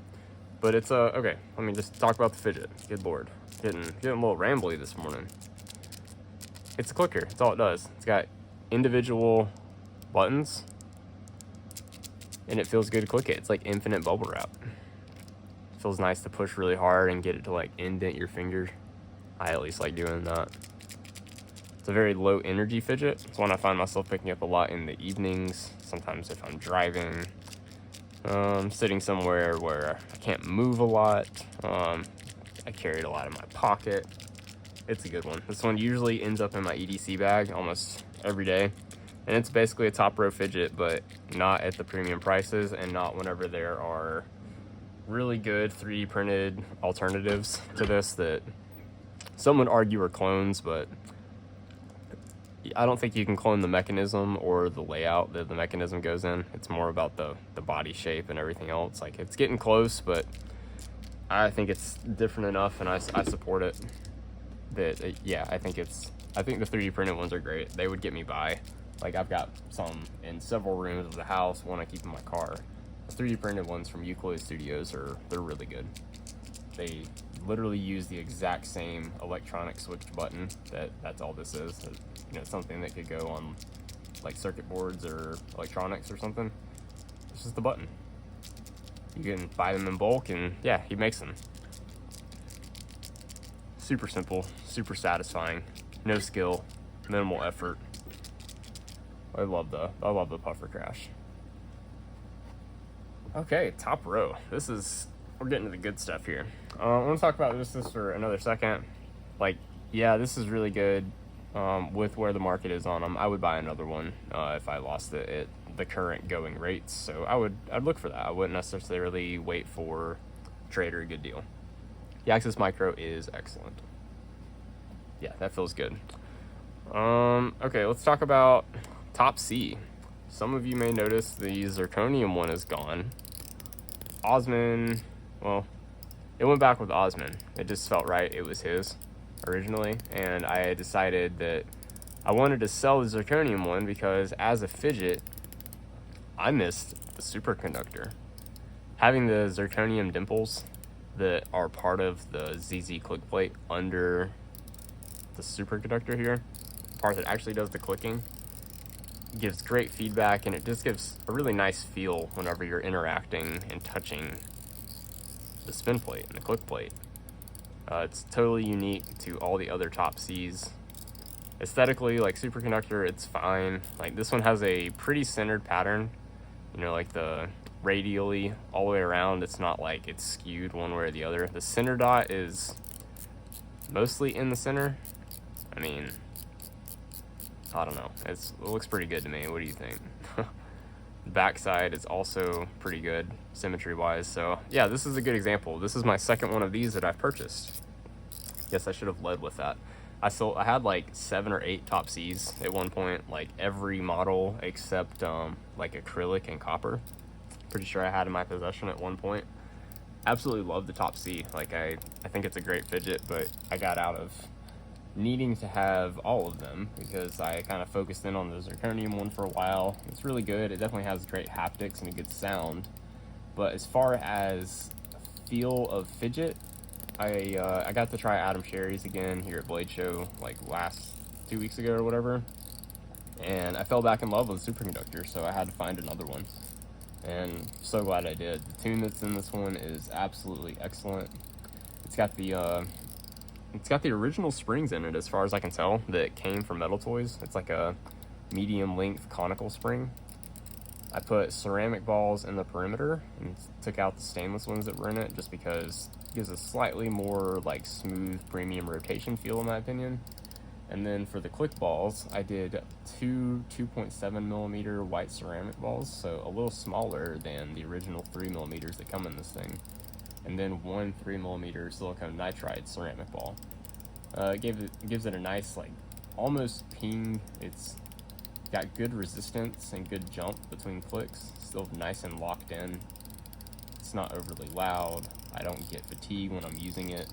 But it's okay. Let me just talk about the Fidget. Good lord, getting a little rambly this morning. It's a clicker. That's all it does. It's got individual buttons, and it feels good to click it. It's like infinite bubble wrap. It feels nice to push really hard and get it to like indent your finger. I at least like doing that. It's a very low energy fidget. It's one I find myself picking up a lot in the evenings. Sometimes if I'm driving, sitting somewhere where I can't move a lot. I carry it a lot in my pocket. It's a good one. This one usually ends up in my EDC bag almost every day. And it's basically a top row fidget, but not at the premium prices and not whenever there are really good 3D printed alternatives to this that some would argue are clones, but I don't think you can clone the mechanism or the layout that the mechanism goes in. It's more about the body shape and everything else. Like, it's getting close, but I think it's different enough, and I support it. I think the 3D printed ones are great. They would get me by. Like, I've got some in several rooms of the house, one I keep in my car. The 3D printed ones from Euclid Studios they're really good. They literally use the exact same electronic switch button. That's all this is. Something that could go on like circuit boards or electronics or something. It's just the button. You can buy them in bulk, and yeah, he makes them. Super simple, super satisfying, no skill, minimal effort. I love the Puffer Crash. Okay, top row. We're getting to the good stuff here. I want to talk about this for another second. Like, yeah, this is really good. With where the market is on them, I would buy another one if I lost it at the current going rates. So I'd look for that. I wouldn't necessarily wait for trade or a good deal. The Axis Micro is excellent. Yeah, that feels good. Okay, let's talk about Top C. some of you may notice the zirconium one is gone. Osman, well, it went back with Osman. It just felt right. It was his originally, and I decided that I wanted to sell the zirconium one because as a fidget, I missed the superconductor. Having the zirconium dimples that are part of the ZZ click plate under the superconductor here, the part that actually does the clicking, gives great feedback, and it just gives a really nice feel whenever you're interacting and touching the spin plate and the click plate. It's totally unique to all the other top Cs. Aesthetically, like superconductor, it's fine. Like this one has a pretty centered pattern, you know, like the radially all the way around. It's not like it's skewed one way or the other. The center dot is mostly in the center. I mean, I don't know. It looks pretty good to me. What do you think? The backside is also pretty good symmetry wise. So yeah, this is a good example. This is my second one of these that I've purchased. Guess I should have led with that. I had like 7 or 8 top Cs at one point, like every model except like acrylic and copper. Pretty sure I had in my possession at one point. Absolutely love the top C. Like I think it's a great fidget, but I got out of needing to have all of them because I kind of focused in on the zirconium one for a while. It's really good. It definitely has great haptics and a good sound. But as far as feel of fidget, I got to try Adam Sherry's again here at Blade Show like last 2 weeks ago or whatever, and I fell back in love with Superconductor, so I had to find another one, and so glad I did. The tune that's in this one is absolutely excellent. It's got the original springs in it, as far as I can tell, that came from Metal Toys. It's like a medium length conical spring. I put ceramic balls in the perimeter and took out the stainless ones that were in it just because it gives a slightly more like smooth premium rotation feel in my opinion. And then for the click balls, I did 2.7mm white ceramic balls, so a little smaller than the original 3mm that come in this thing. And then 1 3mm silicone nitride ceramic ball. It gives it a nice, like, almost ping. It's got good resistance and good jump between clicks. Still nice and locked in. It's not overly loud. I don't get fatigue when I'm using it.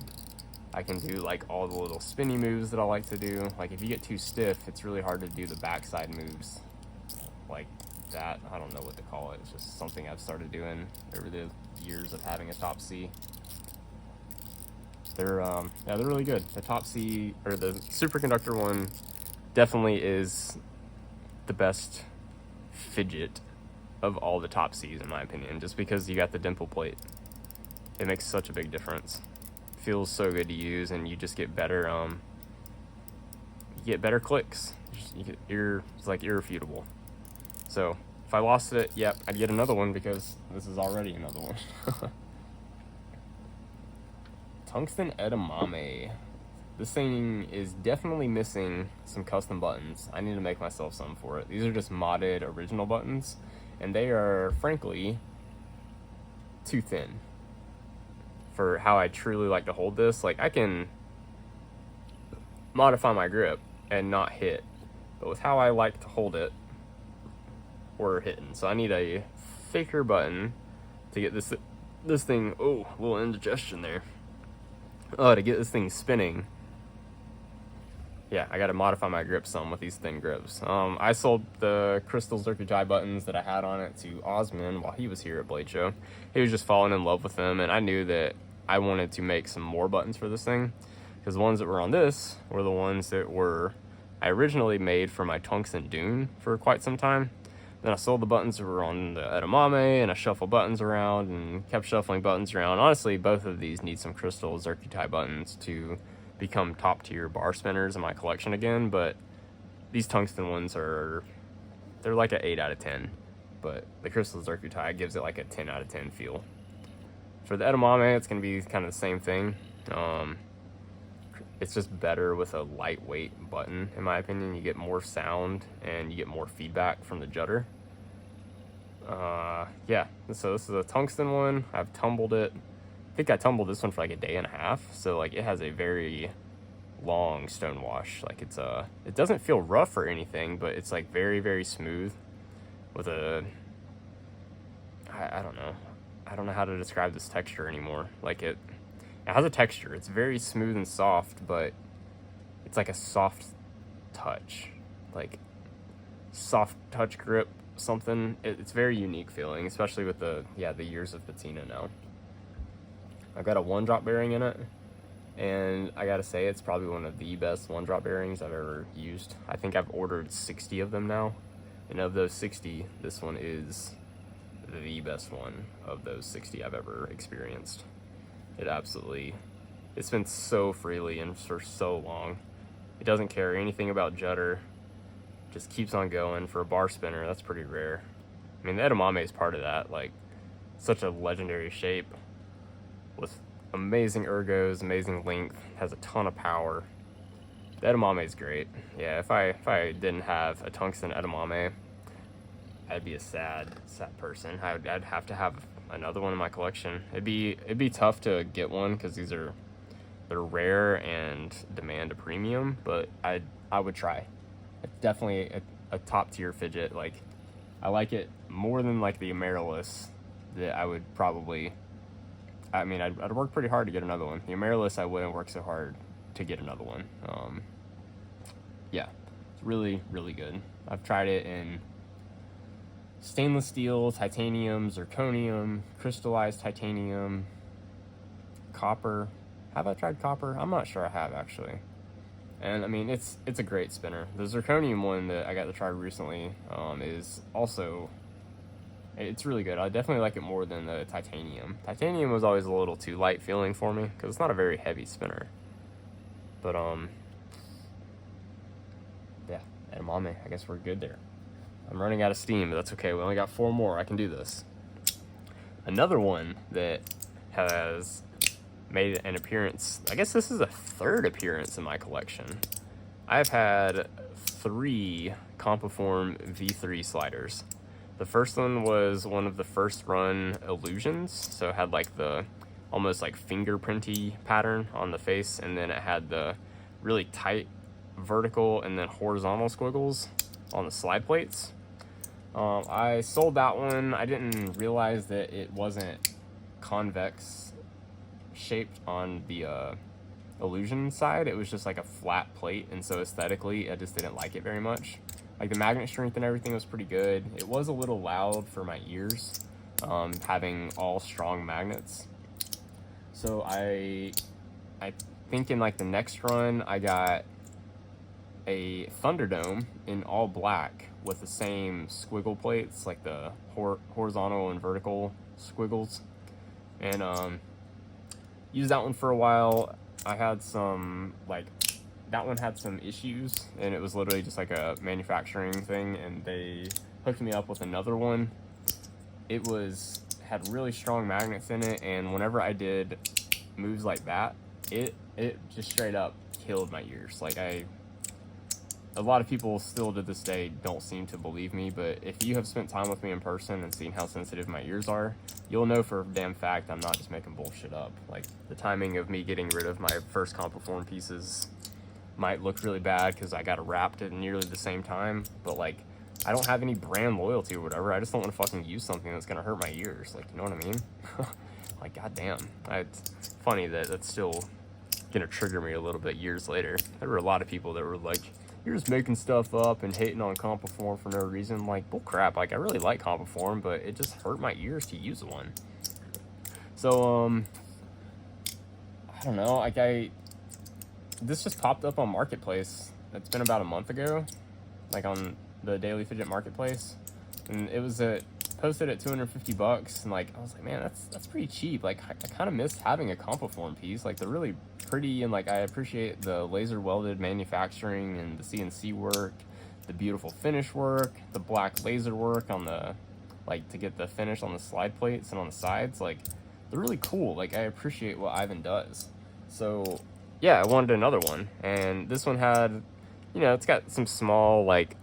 I can do like all the little spinny moves that I like to do. Like if you get too stiff, it's really hard to do the backside moves like that. I don't know what to call it. It's just something I've started doing over the years of having a top C. They're really good. The top C, or the superconductor one, definitely is the best fidget of all the top Cs in my opinion, just because you got the dimple plate. It makes such a big difference. Feels so good to use, and you just get better clicks. It's like irrefutable. So if I lost it, yep, I'd get another one because this is already another one. Tungsten edamame. This thing is definitely missing some custom buttons. I need to make myself some for it. These are just modded original buttons, and they are frankly too thin for how I truly like to hold this. Like I can modify my grip and not hit, but with how I like to hold it, we're hitting. So I need a thicker button to get this thing, oh, a little indigestion there. To get this thing spinning. Yeah, I gotta modify my grip some with these thin grips. I sold the crystal Zircuti buttons that I had on it to Osman while he was here at Blade Show. He was just falling in love with them, and I knew that I wanted to make some more buttons for this thing, because the ones that were on this were the ones that I originally made for my Tungsten Dune for quite some time. Then I sold the buttons that were on the edamame, and I shuffled buttons around and kept shuffling buttons around. Honestly, both of these need some crystal Zircuti buttons to become top tier bar spinners in my collection again, but these tungsten ones they're like an 8 out of 10, but the crystal Zircuti gives it like a 10 out of 10 feel. For the edamame, it's going to be kind of the same thing. It's just better with a lightweight button, in my opinion. You get more sound and you get more feedback from the judder. Yeah, so this is a tungsten one. I've tumbled it. I think I tumbled this one for like a day and a half. So like it has a very long stone wash. Like it doesn't feel rough or anything, but it's like very, very smooth. with a, I don't know. I don't know how to describe this texture anymore. Like it has a texture. It's very smooth and soft, but it's like a soft touch, like soft touch grip, something. It's very unique feeling, especially with the years of patina now. I've got a 1-drop bearing in it, and I gotta say it's probably one of the best 1-drop bearings I've ever used. I think I've ordered 60 of them now, and of those 60, this one is the best one of those 60 I've ever experienced. It's been so freely and for so long. It doesn't care anything about judder, just keeps on going. For a bar spinner, that's pretty rare. I mean, the edamame is part of that, like such a legendary shape with amazing ergos, amazing length, has a ton of power. The edamame is great. Yeah, if I didn't have a tungsten edamame, I'd be a sad person. I'd have to have another one in my collection. It'd be tough to get one because they're rare and demand a premium, but I would try. It's definitely a top tier fidget. Like, I like it more than like the Amarillis that I would probably, I mean, I'd work pretty hard to get another one. The Amarillis, I wouldn't work so hard to get another one. Yeah, it's really, really good. I've tried it in stainless steel, titanium, zirconium, crystallized titanium, copper. Have I tried copper? I'm not sure I have, actually. And I mean, it's a great spinner. The zirconium one that I got to try recently is also, it's really good. I definitely like it more than the titanium. Titanium was always a little too light feeling for me because it's not a very heavy spinner. But yeah, edamame, I guess we're good there. I'm running out of steam, but that's okay. We only got 4 more. I can do this. Another one that has made an appearance, I guess this is a 3rd appearance in my collection. I've had 3 Compform V3 sliders. The first one was one of the first run illusions, so it had like the almost like fingerprinty pattern on the face, and then it had the really tight vertical and then horizontal squiggles on the slide plates. I sold that one. I didn't realize that it wasn't convex shaped on the illusion side. It was just like a flat plate, and so aesthetically I just didn't like it very much. Like, the magnet strength and everything was pretty good. It was a little loud for my ears, having all strong magnets. So I think in like the next run I got a Thunderdome in all black with the same squiggle plates, like the horizontal and vertical squiggles, and used that one for a while. I had some, like, that one had some issues, and it was literally just like a manufacturing thing, and they hooked me up with another one. It had really strong magnets in it, and whenever I did moves like that, it just straight up killed my ears. Like, a lot of people still to this day don't seem to believe me, but if you have spent time with me in person and seen how sensitive my ears are, you'll know for a damn fact I'm not just making bullshit up. Like, the timing of me getting rid of my first Compform pieces might look really bad because I got it wrapped at nearly the same time, but like, I don't have any brand loyalty or whatever. I just don't want to fucking use something that's gonna hurt my ears. Like, you know what I mean? Like, goddamn. It's funny that that's still gonna trigger me a little bit years later. There were a lot of people that were like, "You're just making stuff up and hating on Compform for no reason." Like, bull crap. Like, I really like Compform, but it just hurt my ears to use one. So, I don't know. Like, this just popped up on Marketplace. It's been about a month ago, like on the Daily Fidget Marketplace, and it was posted at $250, and like, I was like, man, that's pretty cheap. Like, I kind of missed having a Compform piece. Like, they're really pretty, and like, I appreciate the laser welded manufacturing and the CNC work, the beautiful finish work, the black laser work on the, like, to get the finish on the slide plates and on the sides. Like, they're really cool. Like, I appreciate what Ivan does. So yeah, I wanted another one, and this one had, you know, it's got some small like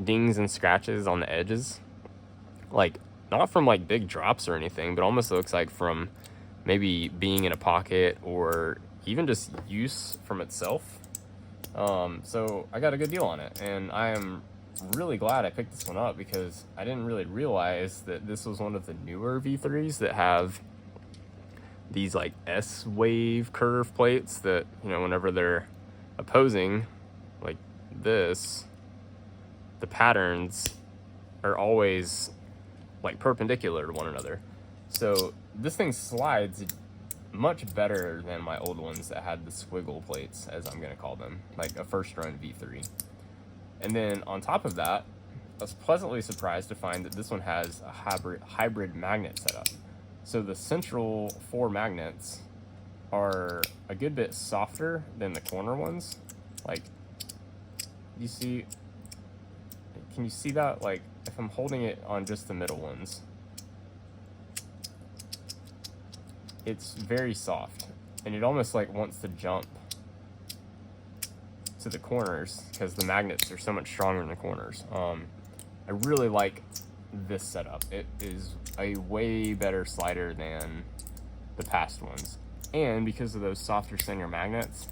dings and scratches on the edges, like, not from like big drops or anything, but almost looks like from maybe being in a pocket or even just use from itself. So I got a good deal on it, and I am really glad I picked this one up because I didn't really realize that this was one of the newer V3s that have these like S-wave curve plates that, you know, whenever they're opposing like this, the patterns are always like perpendicular to one another. So this thing slides much better than my old ones that had the squiggle plates, as I'm gonna call them, like a first run V3. And then on top of that, I was pleasantly surprised to find that this one has a hybrid magnet setup. So the central 4 magnets are a good bit softer than the corner ones. Like, you see, can you see that? Like, if I'm holding it on just the middle ones, it's very soft, and it almost like wants to jump to the corners because the magnets are so much stronger in the corners. I really like this setup. It is a way better slider than the past ones, and because of those softer center magnets,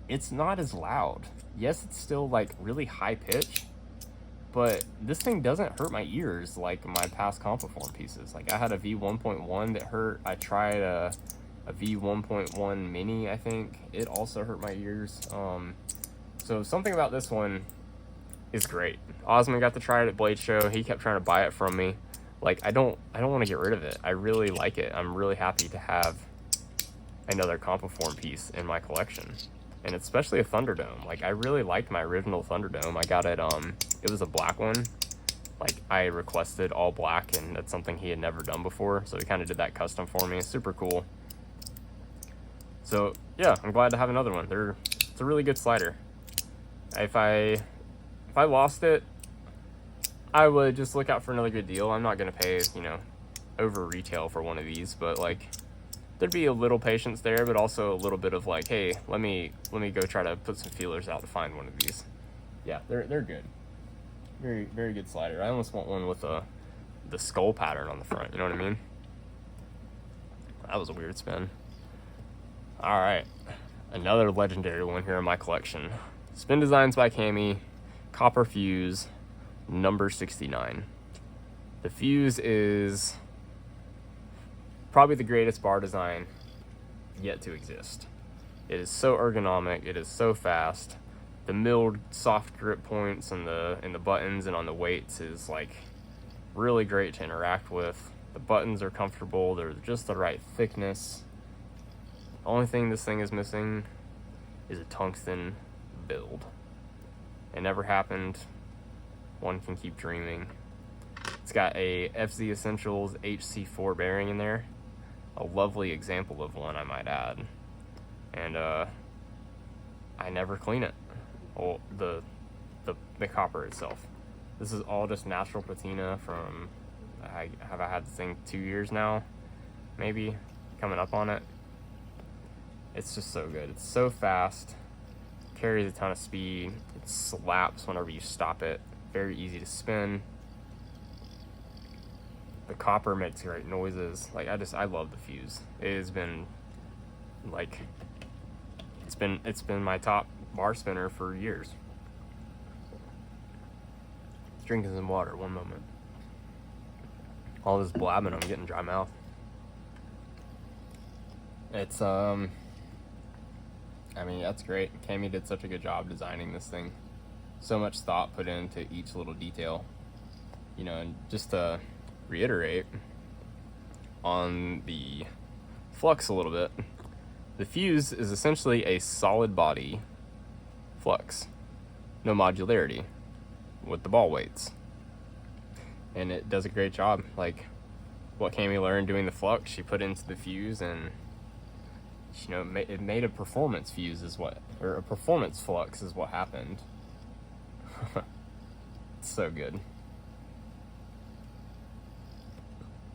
it's not as loud. Yes, it's still like really high pitch, but this thing doesn't hurt my ears like my past Compform pieces. Like, I had a V1.1 that hurt. I tried a V1.1 mini, I think. It also hurt my ears. So something about this one is great. Osman got to try it at Blade Show. He kept trying to buy it from me. Like, I don't want to get rid of it. I really like it. I'm really happy to have another Compform piece in my collection. And especially a Thunderdome. Like, I really liked my original Thunderdome. I got it, it was a black one. Like, I requested all black, and that's something he had never done before. So he kind of did that custom for me. It's super cool. So, yeah, I'm glad to have another one. It's a really good slider. If I lost it, I would just look out for another good deal. I'm not going to pay, you know, over retail for one of these, but, like, there'd be a little patience there, but also a little bit of like, hey, let me go try to put some feelers out to find one of these. Yeah, they're good. Very, very good slider. I almost want one with the skull pattern on the front, you know what I mean? That was a weird spin. All right, another legendary one here in my collection. Spin Designs by Cami, Copper Fuse, number 69. The Fuse is probably the greatest bar design yet to exist. It is so ergonomic, it is so fast. The milled soft grip points in the buttons and on the weights is like really great to interact with. The buttons are comfortable, they're just the right thickness. The only thing this thing is missing is a tungsten build. It never happened. One can keep dreaming. It's got a FZ Essentials HC4 bearing in there. A lovely example of one, I might add. And I never clean it. Well, the copper itself. This is all just natural patina from, I had this thing 2 years now, maybe, coming up on it. It's just so good. It's so fast, carries a ton of speed, it slaps whenever you stop it, very easy to spin. The copper makes great noises. Like, I love the Fuse. It has been like, it's been my top bar spinner for years. Drinking some water, one moment. All this blabbing, I'm getting dry mouth. It's I mean, that's great. Cami did such a good job designing this thing. So much thought put into each little detail. You know, and just to reiterate on the Flux a little bit, the Fuse is essentially a solid body Flux. No modularity with the ball weights. And it does a great job. Like, what Cami learned doing the Flux, she put into the Fuse, and you know, it made a performance Fuse is what, or a performance Flux is what happened. It's so good.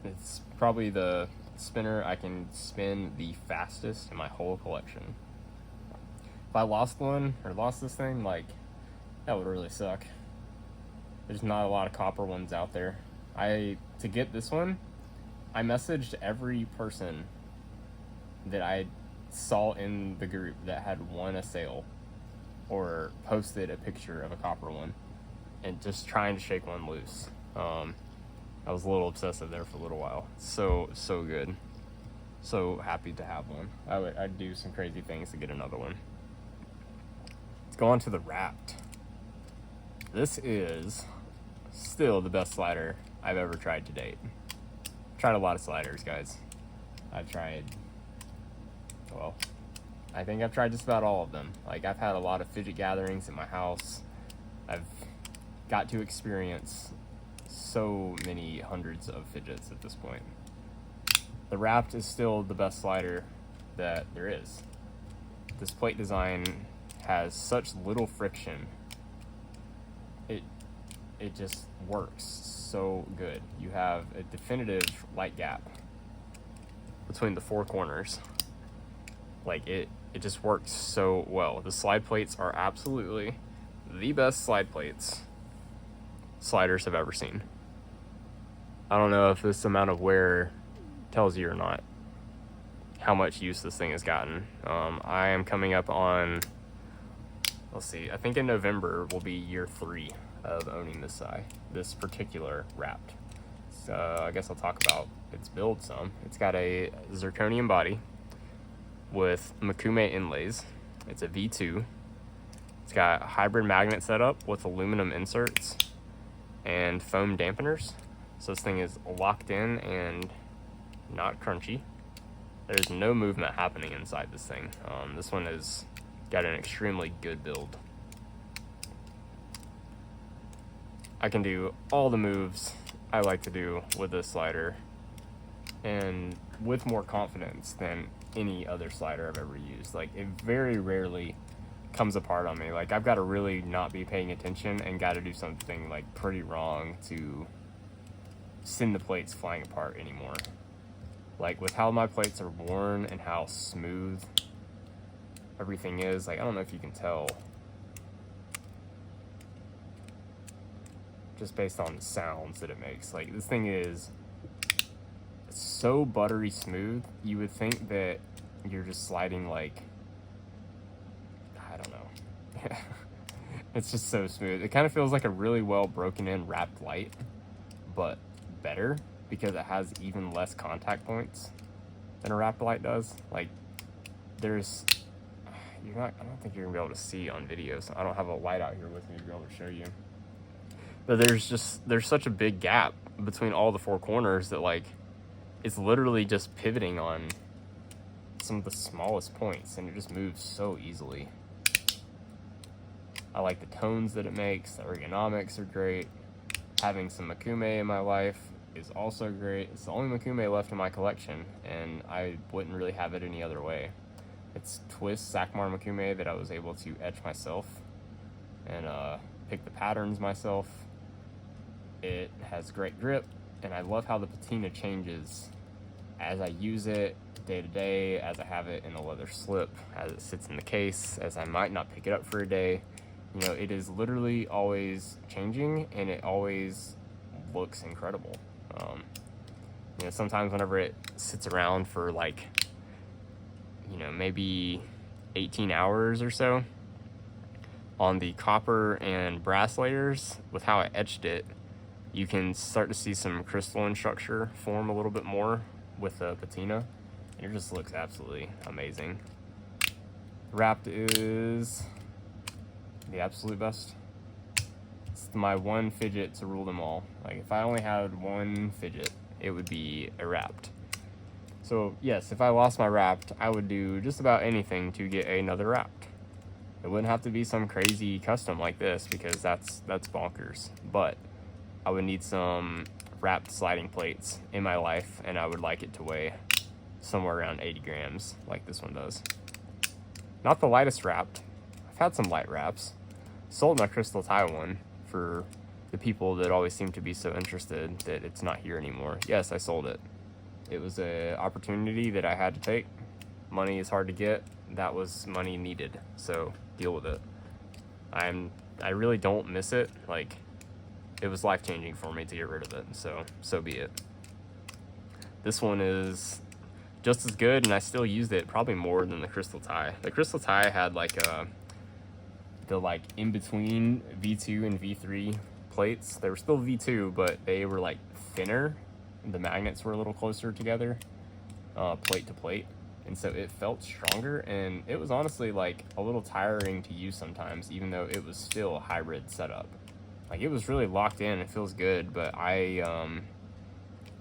It's probably the spinner I can spin the fastest in my whole collection. If I lost one, or lost this thing, like, that would really suck. There's not a lot of copper ones out there. To get this one, I messaged every person that I saw in the group that had won a sale or posted a picture of a copper one. and just trying to shake one loose. I was a little obsessive there for a little while. So good. So happy to have one. I'd do some crazy things to get another one. Let's go on to the Wrapped. This is still the best slider I've ever tried to date. Tried a lot of sliders, guys. I think I've tried just about all of them. Like, I've had a lot of fidget gatherings in my house. I've got to experience so many hundreds of fidgets at this point. The Wrapped is still the best slider that there is. This plate design has such little friction. It just works so good. You have a definitive light gap between the four corners. Like, it just works so well. The slide plates are absolutely the best sliders have ever seen. I don't know if this amount of wear tells you or not how much use this thing has gotten. I am coming up on, let's see, I think in November will be year 3 of owning this particular Wrapped. So I guess I'll talk about its build some. It's got a zirconium body with Makume inlays. It's a V2. It's got a hybrid magnet setup with aluminum inserts and foam dampeners. So this thing is locked in and not crunchy. There's no movement happening inside this thing. This one has got an extremely good build. I can do all the moves I like to do with this slider, and with more confidence than any other slider I've ever used. Like, it very rarely comes apart on me. Like, I've got to really not be paying attention and got to do something like pretty wrong to send the plates flying apart anymore. Like, with how my plates are worn and how smooth everything is, like, I don't know if you can tell just based on the sounds that it makes. Like, this thing is so buttery smooth, you would think that you're just sliding, like, I don't know. It's just so smooth. It kind of feels like a really well broken in wrapped light, but better because it has even less contact points than a wrapped light does. Like, I don't think you're gonna be able to see on video, so I don't have a light out here with me to be able to show you. But there's such a big gap between all the four corners that, like, it's literally just pivoting on some of the smallest points, and it just moves so easily. I like the tones that it makes. The ergonomics are great. Having some Makume in my life is also great. It's the only Makume left in my collection, and I wouldn't really have it any other way. It's twist Sakmar Makume that I was able to etch myself and pick the patterns myself. It has great grip, and I love how the patina changes as I use it day to day, as I have it in a leather slip, as it sits in the case, as I might not pick it up for a day. You know, it is literally always changing, and it always looks incredible. You know, sometimes whenever it sits around for, like, you know, maybe 18 hours or so, on the copper and brass layers, with how I etched it, you can start to see some crystalline structure form a little bit more with the patina, and it just looks absolutely amazing. Wrapped is the absolute best. It's my one fidget to rule them all. Like, if I only had one fidget, it would be a Wrapped. So yes, if I lost my Wrapped, I would do just about anything to get another Wrapped. It wouldn't have to be some crazy custom like this, because that's bonkers. But I would need some Wrapped sliding plates in my life, and I would like it to weigh somewhere around 80 grams, like this one does. Not the lightest Wrapped. I've had some light Wraps. Sold my crystal tie one for the people that always seem to be so interested that it's not here anymore. Yes, I sold it. It was an opportunity that I had to take. Money is hard to get. That was money needed, so deal with it. I really don't miss it. Like, it was life-changing for me to get rid of it, so be it. This one is just as good, and I still used it probably more than the crystal tie. The crystal tie had like the in-between V2 and V3 plates. They were still V2, but they were like thinner. The magnets were a little closer together, plate to plate. And so it felt stronger, and it was honestly like a little tiring to use sometimes, even though it was still a hybrid setup. Like, it was really locked in. It feels good, but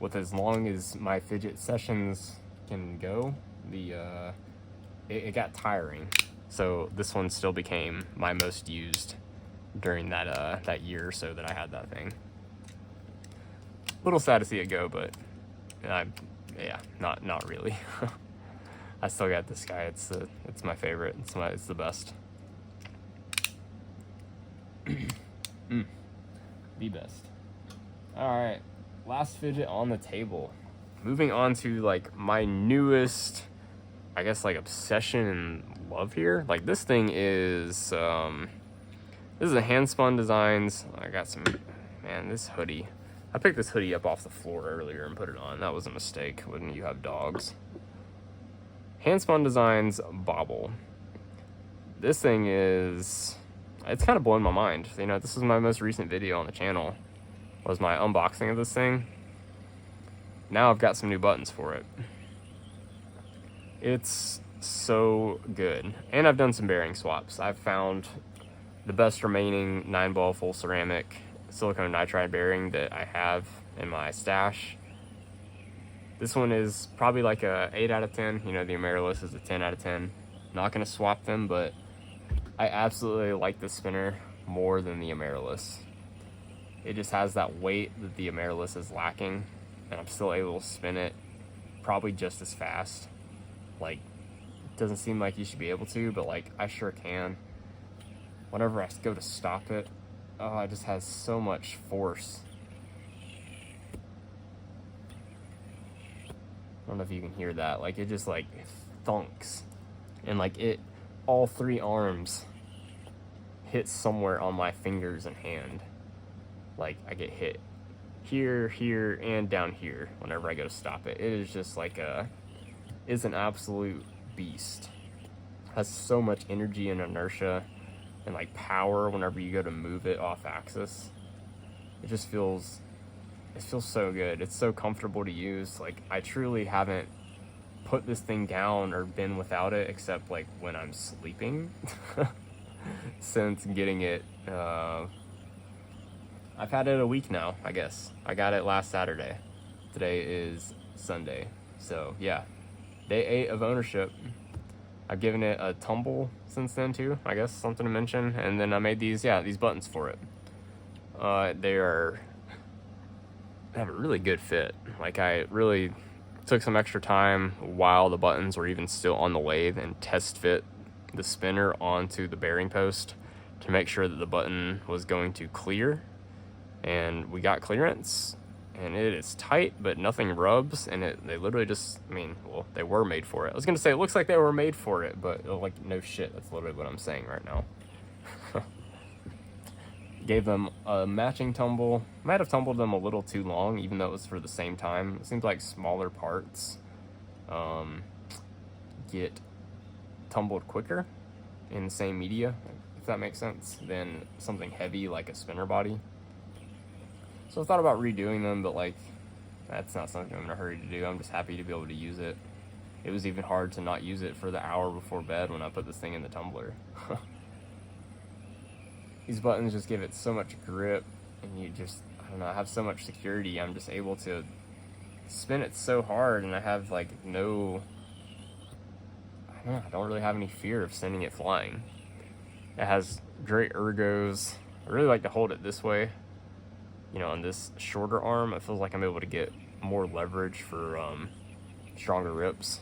with as long as my fidget sessions can go, it got tiring. So this one still became my most used during that year or so that I had that thing. A little sad to see it go, but yeah, not really. I still got this guy. It's my favorite. It's the best. The best. All right, last fidget on the table. Moving on to like my newest, I guess, like obsession and love here. Like, this thing is this is a Handspun Designs. I got some, man, this hoodie. I picked this hoodie up off the floor earlier and put it on. That was a mistake when you have dogs. Handspun Designs Bobble. This thing is, it's kind of blowing my mind. You know, this is my most recent video on the channel, was my unboxing of this thing. Now I've got some new buttons for it. It's so good. And I've done some bearing swaps. I've found the best remaining 9-ball full ceramic silicone nitride bearing that I have in my stash. This one is probably like a 8 out of 10. You know, the Amarillis is a 10 out of 10. Not going to swap them, but I absolutely like the spinner more than the Amarillis. It just has that weight that the Amarillis is lacking, and I'm still able to spin it probably just as fast. Like, it doesn't seem like you should be able to, but like, I sure can. Whenever I go to stop it, oh, it just has so much force. I don't know if you can hear that. Like, it just like thunks, and like all 3 arms hit somewhere on my fingers and hand. Like, I get hit here, here, and down here whenever I go to stop it. It is just like it's an absolute beast. Has so much energy and inertia and like power whenever you go to move it off axis. It feels so good. It's so comfortable to use. Like, I truly haven't put this thing down or been without it except like when I'm sleeping since getting it. I've had it a week now, I guess. I got it last Saturday. Today is Sunday. So yeah, day 8 of ownership. I've given it a tumble since then too, I guess, something to mention. And then I made these buttons for it. They have a really good fit. Like, I really took some extra time while the buttons were even still on the lathe and test fit the spinner onto the bearing post to make sure that the button was going to clear. And we got clearance, and it is tight, but nothing rubs, and they literally just, I mean, well, they were made for it. I was gonna say, it looks like they were made for it, but like, no shit, that's literally what I'm saying right now. Gave them a matching tumble. Might have tumbled them a little too long, even though it was for the same time. It seems like smaller parts get tumbled quicker in the same media, if that makes sense, than something heavy like a spinner body. So I thought about redoing them, but like, that's not something I'm in a hurry to do. I'm just happy to be able to use it. It was even hard to not use it for the hour before bed when I put this thing in the tumbler. These buttons just give it so much grip, and you just, I don't know, I have so much security. I'm just able to spin it so hard, and I have like I don't know, I don't really have any fear of sending it flying. It has great ergos. I really like to hold it this way. You know, on this shorter arm, it feels like I'm able to get more leverage for stronger rips.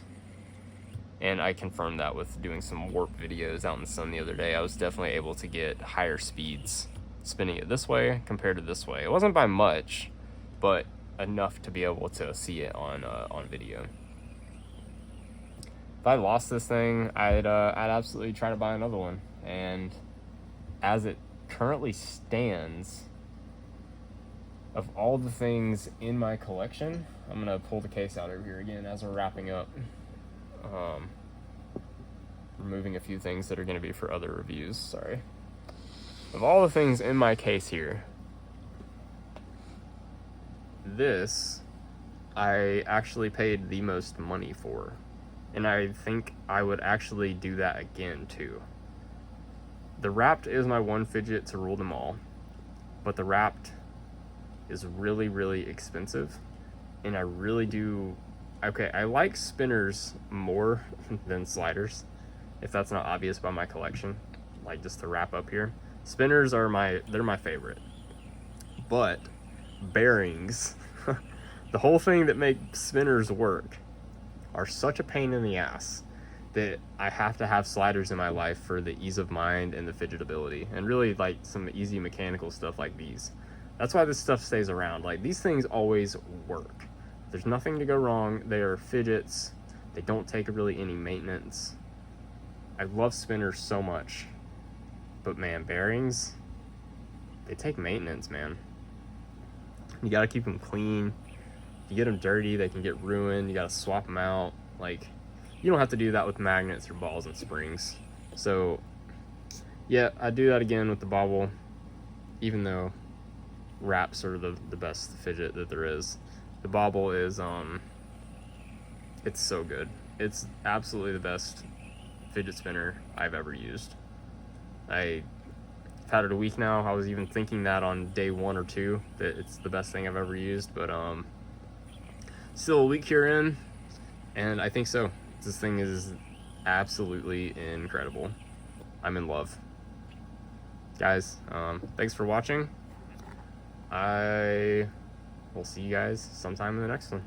And I confirmed that with doing some warp videos out in the sun the other day. I was definitely able to get higher speeds spinning it this way compared to this way. It wasn't by much, but enough to be able to see it on video. If I lost this thing, I'd absolutely try to buy another one. And as it currently stands, of all the things in my collection, I'm gonna pull the case out over here again as we're wrapping up. Removing a few things that are gonna be for other reviews, sorry. Of all the things in my case here, this, I actually paid the most money for. And I think I would actually do that again too. The wrapped is my one fidget to rule them all, but the wrapped is really, really expensive. And I really do, okay, I like spinners more than sliders, if that's not obvious by my collection. Like, just to wrap up here, spinners are they're my favorite. But bearings, the whole thing that makes spinners work, are such a pain in the ass that I have to have sliders in my life for the ease of mind and the fidgetability, and really like some easy mechanical stuff like these. That's why this stuff stays around. Like, these things always work. There's nothing to go wrong. They are fidgets. They don't take really any maintenance. I love spinners so much, but man, bearings, they take maintenance, man. You gotta keep them clean. If you get them dirty, they can get ruined. You gotta swap them out. Like, you don't have to do that with magnets or balls and springs. So yeah, I do that again with the Bobble, even though wraps are the best fidget that there is. The Bobble is it's so good. It's absolutely the best fidget spinner I've ever used. I've had it a week now. I was even thinking that on day 1 or 2 that it's the best thing I've ever used, but still a week here in, and I think so. This thing is absolutely incredible. I'm in love. Guys, thanks for watching. I will see you guys sometime in the next one.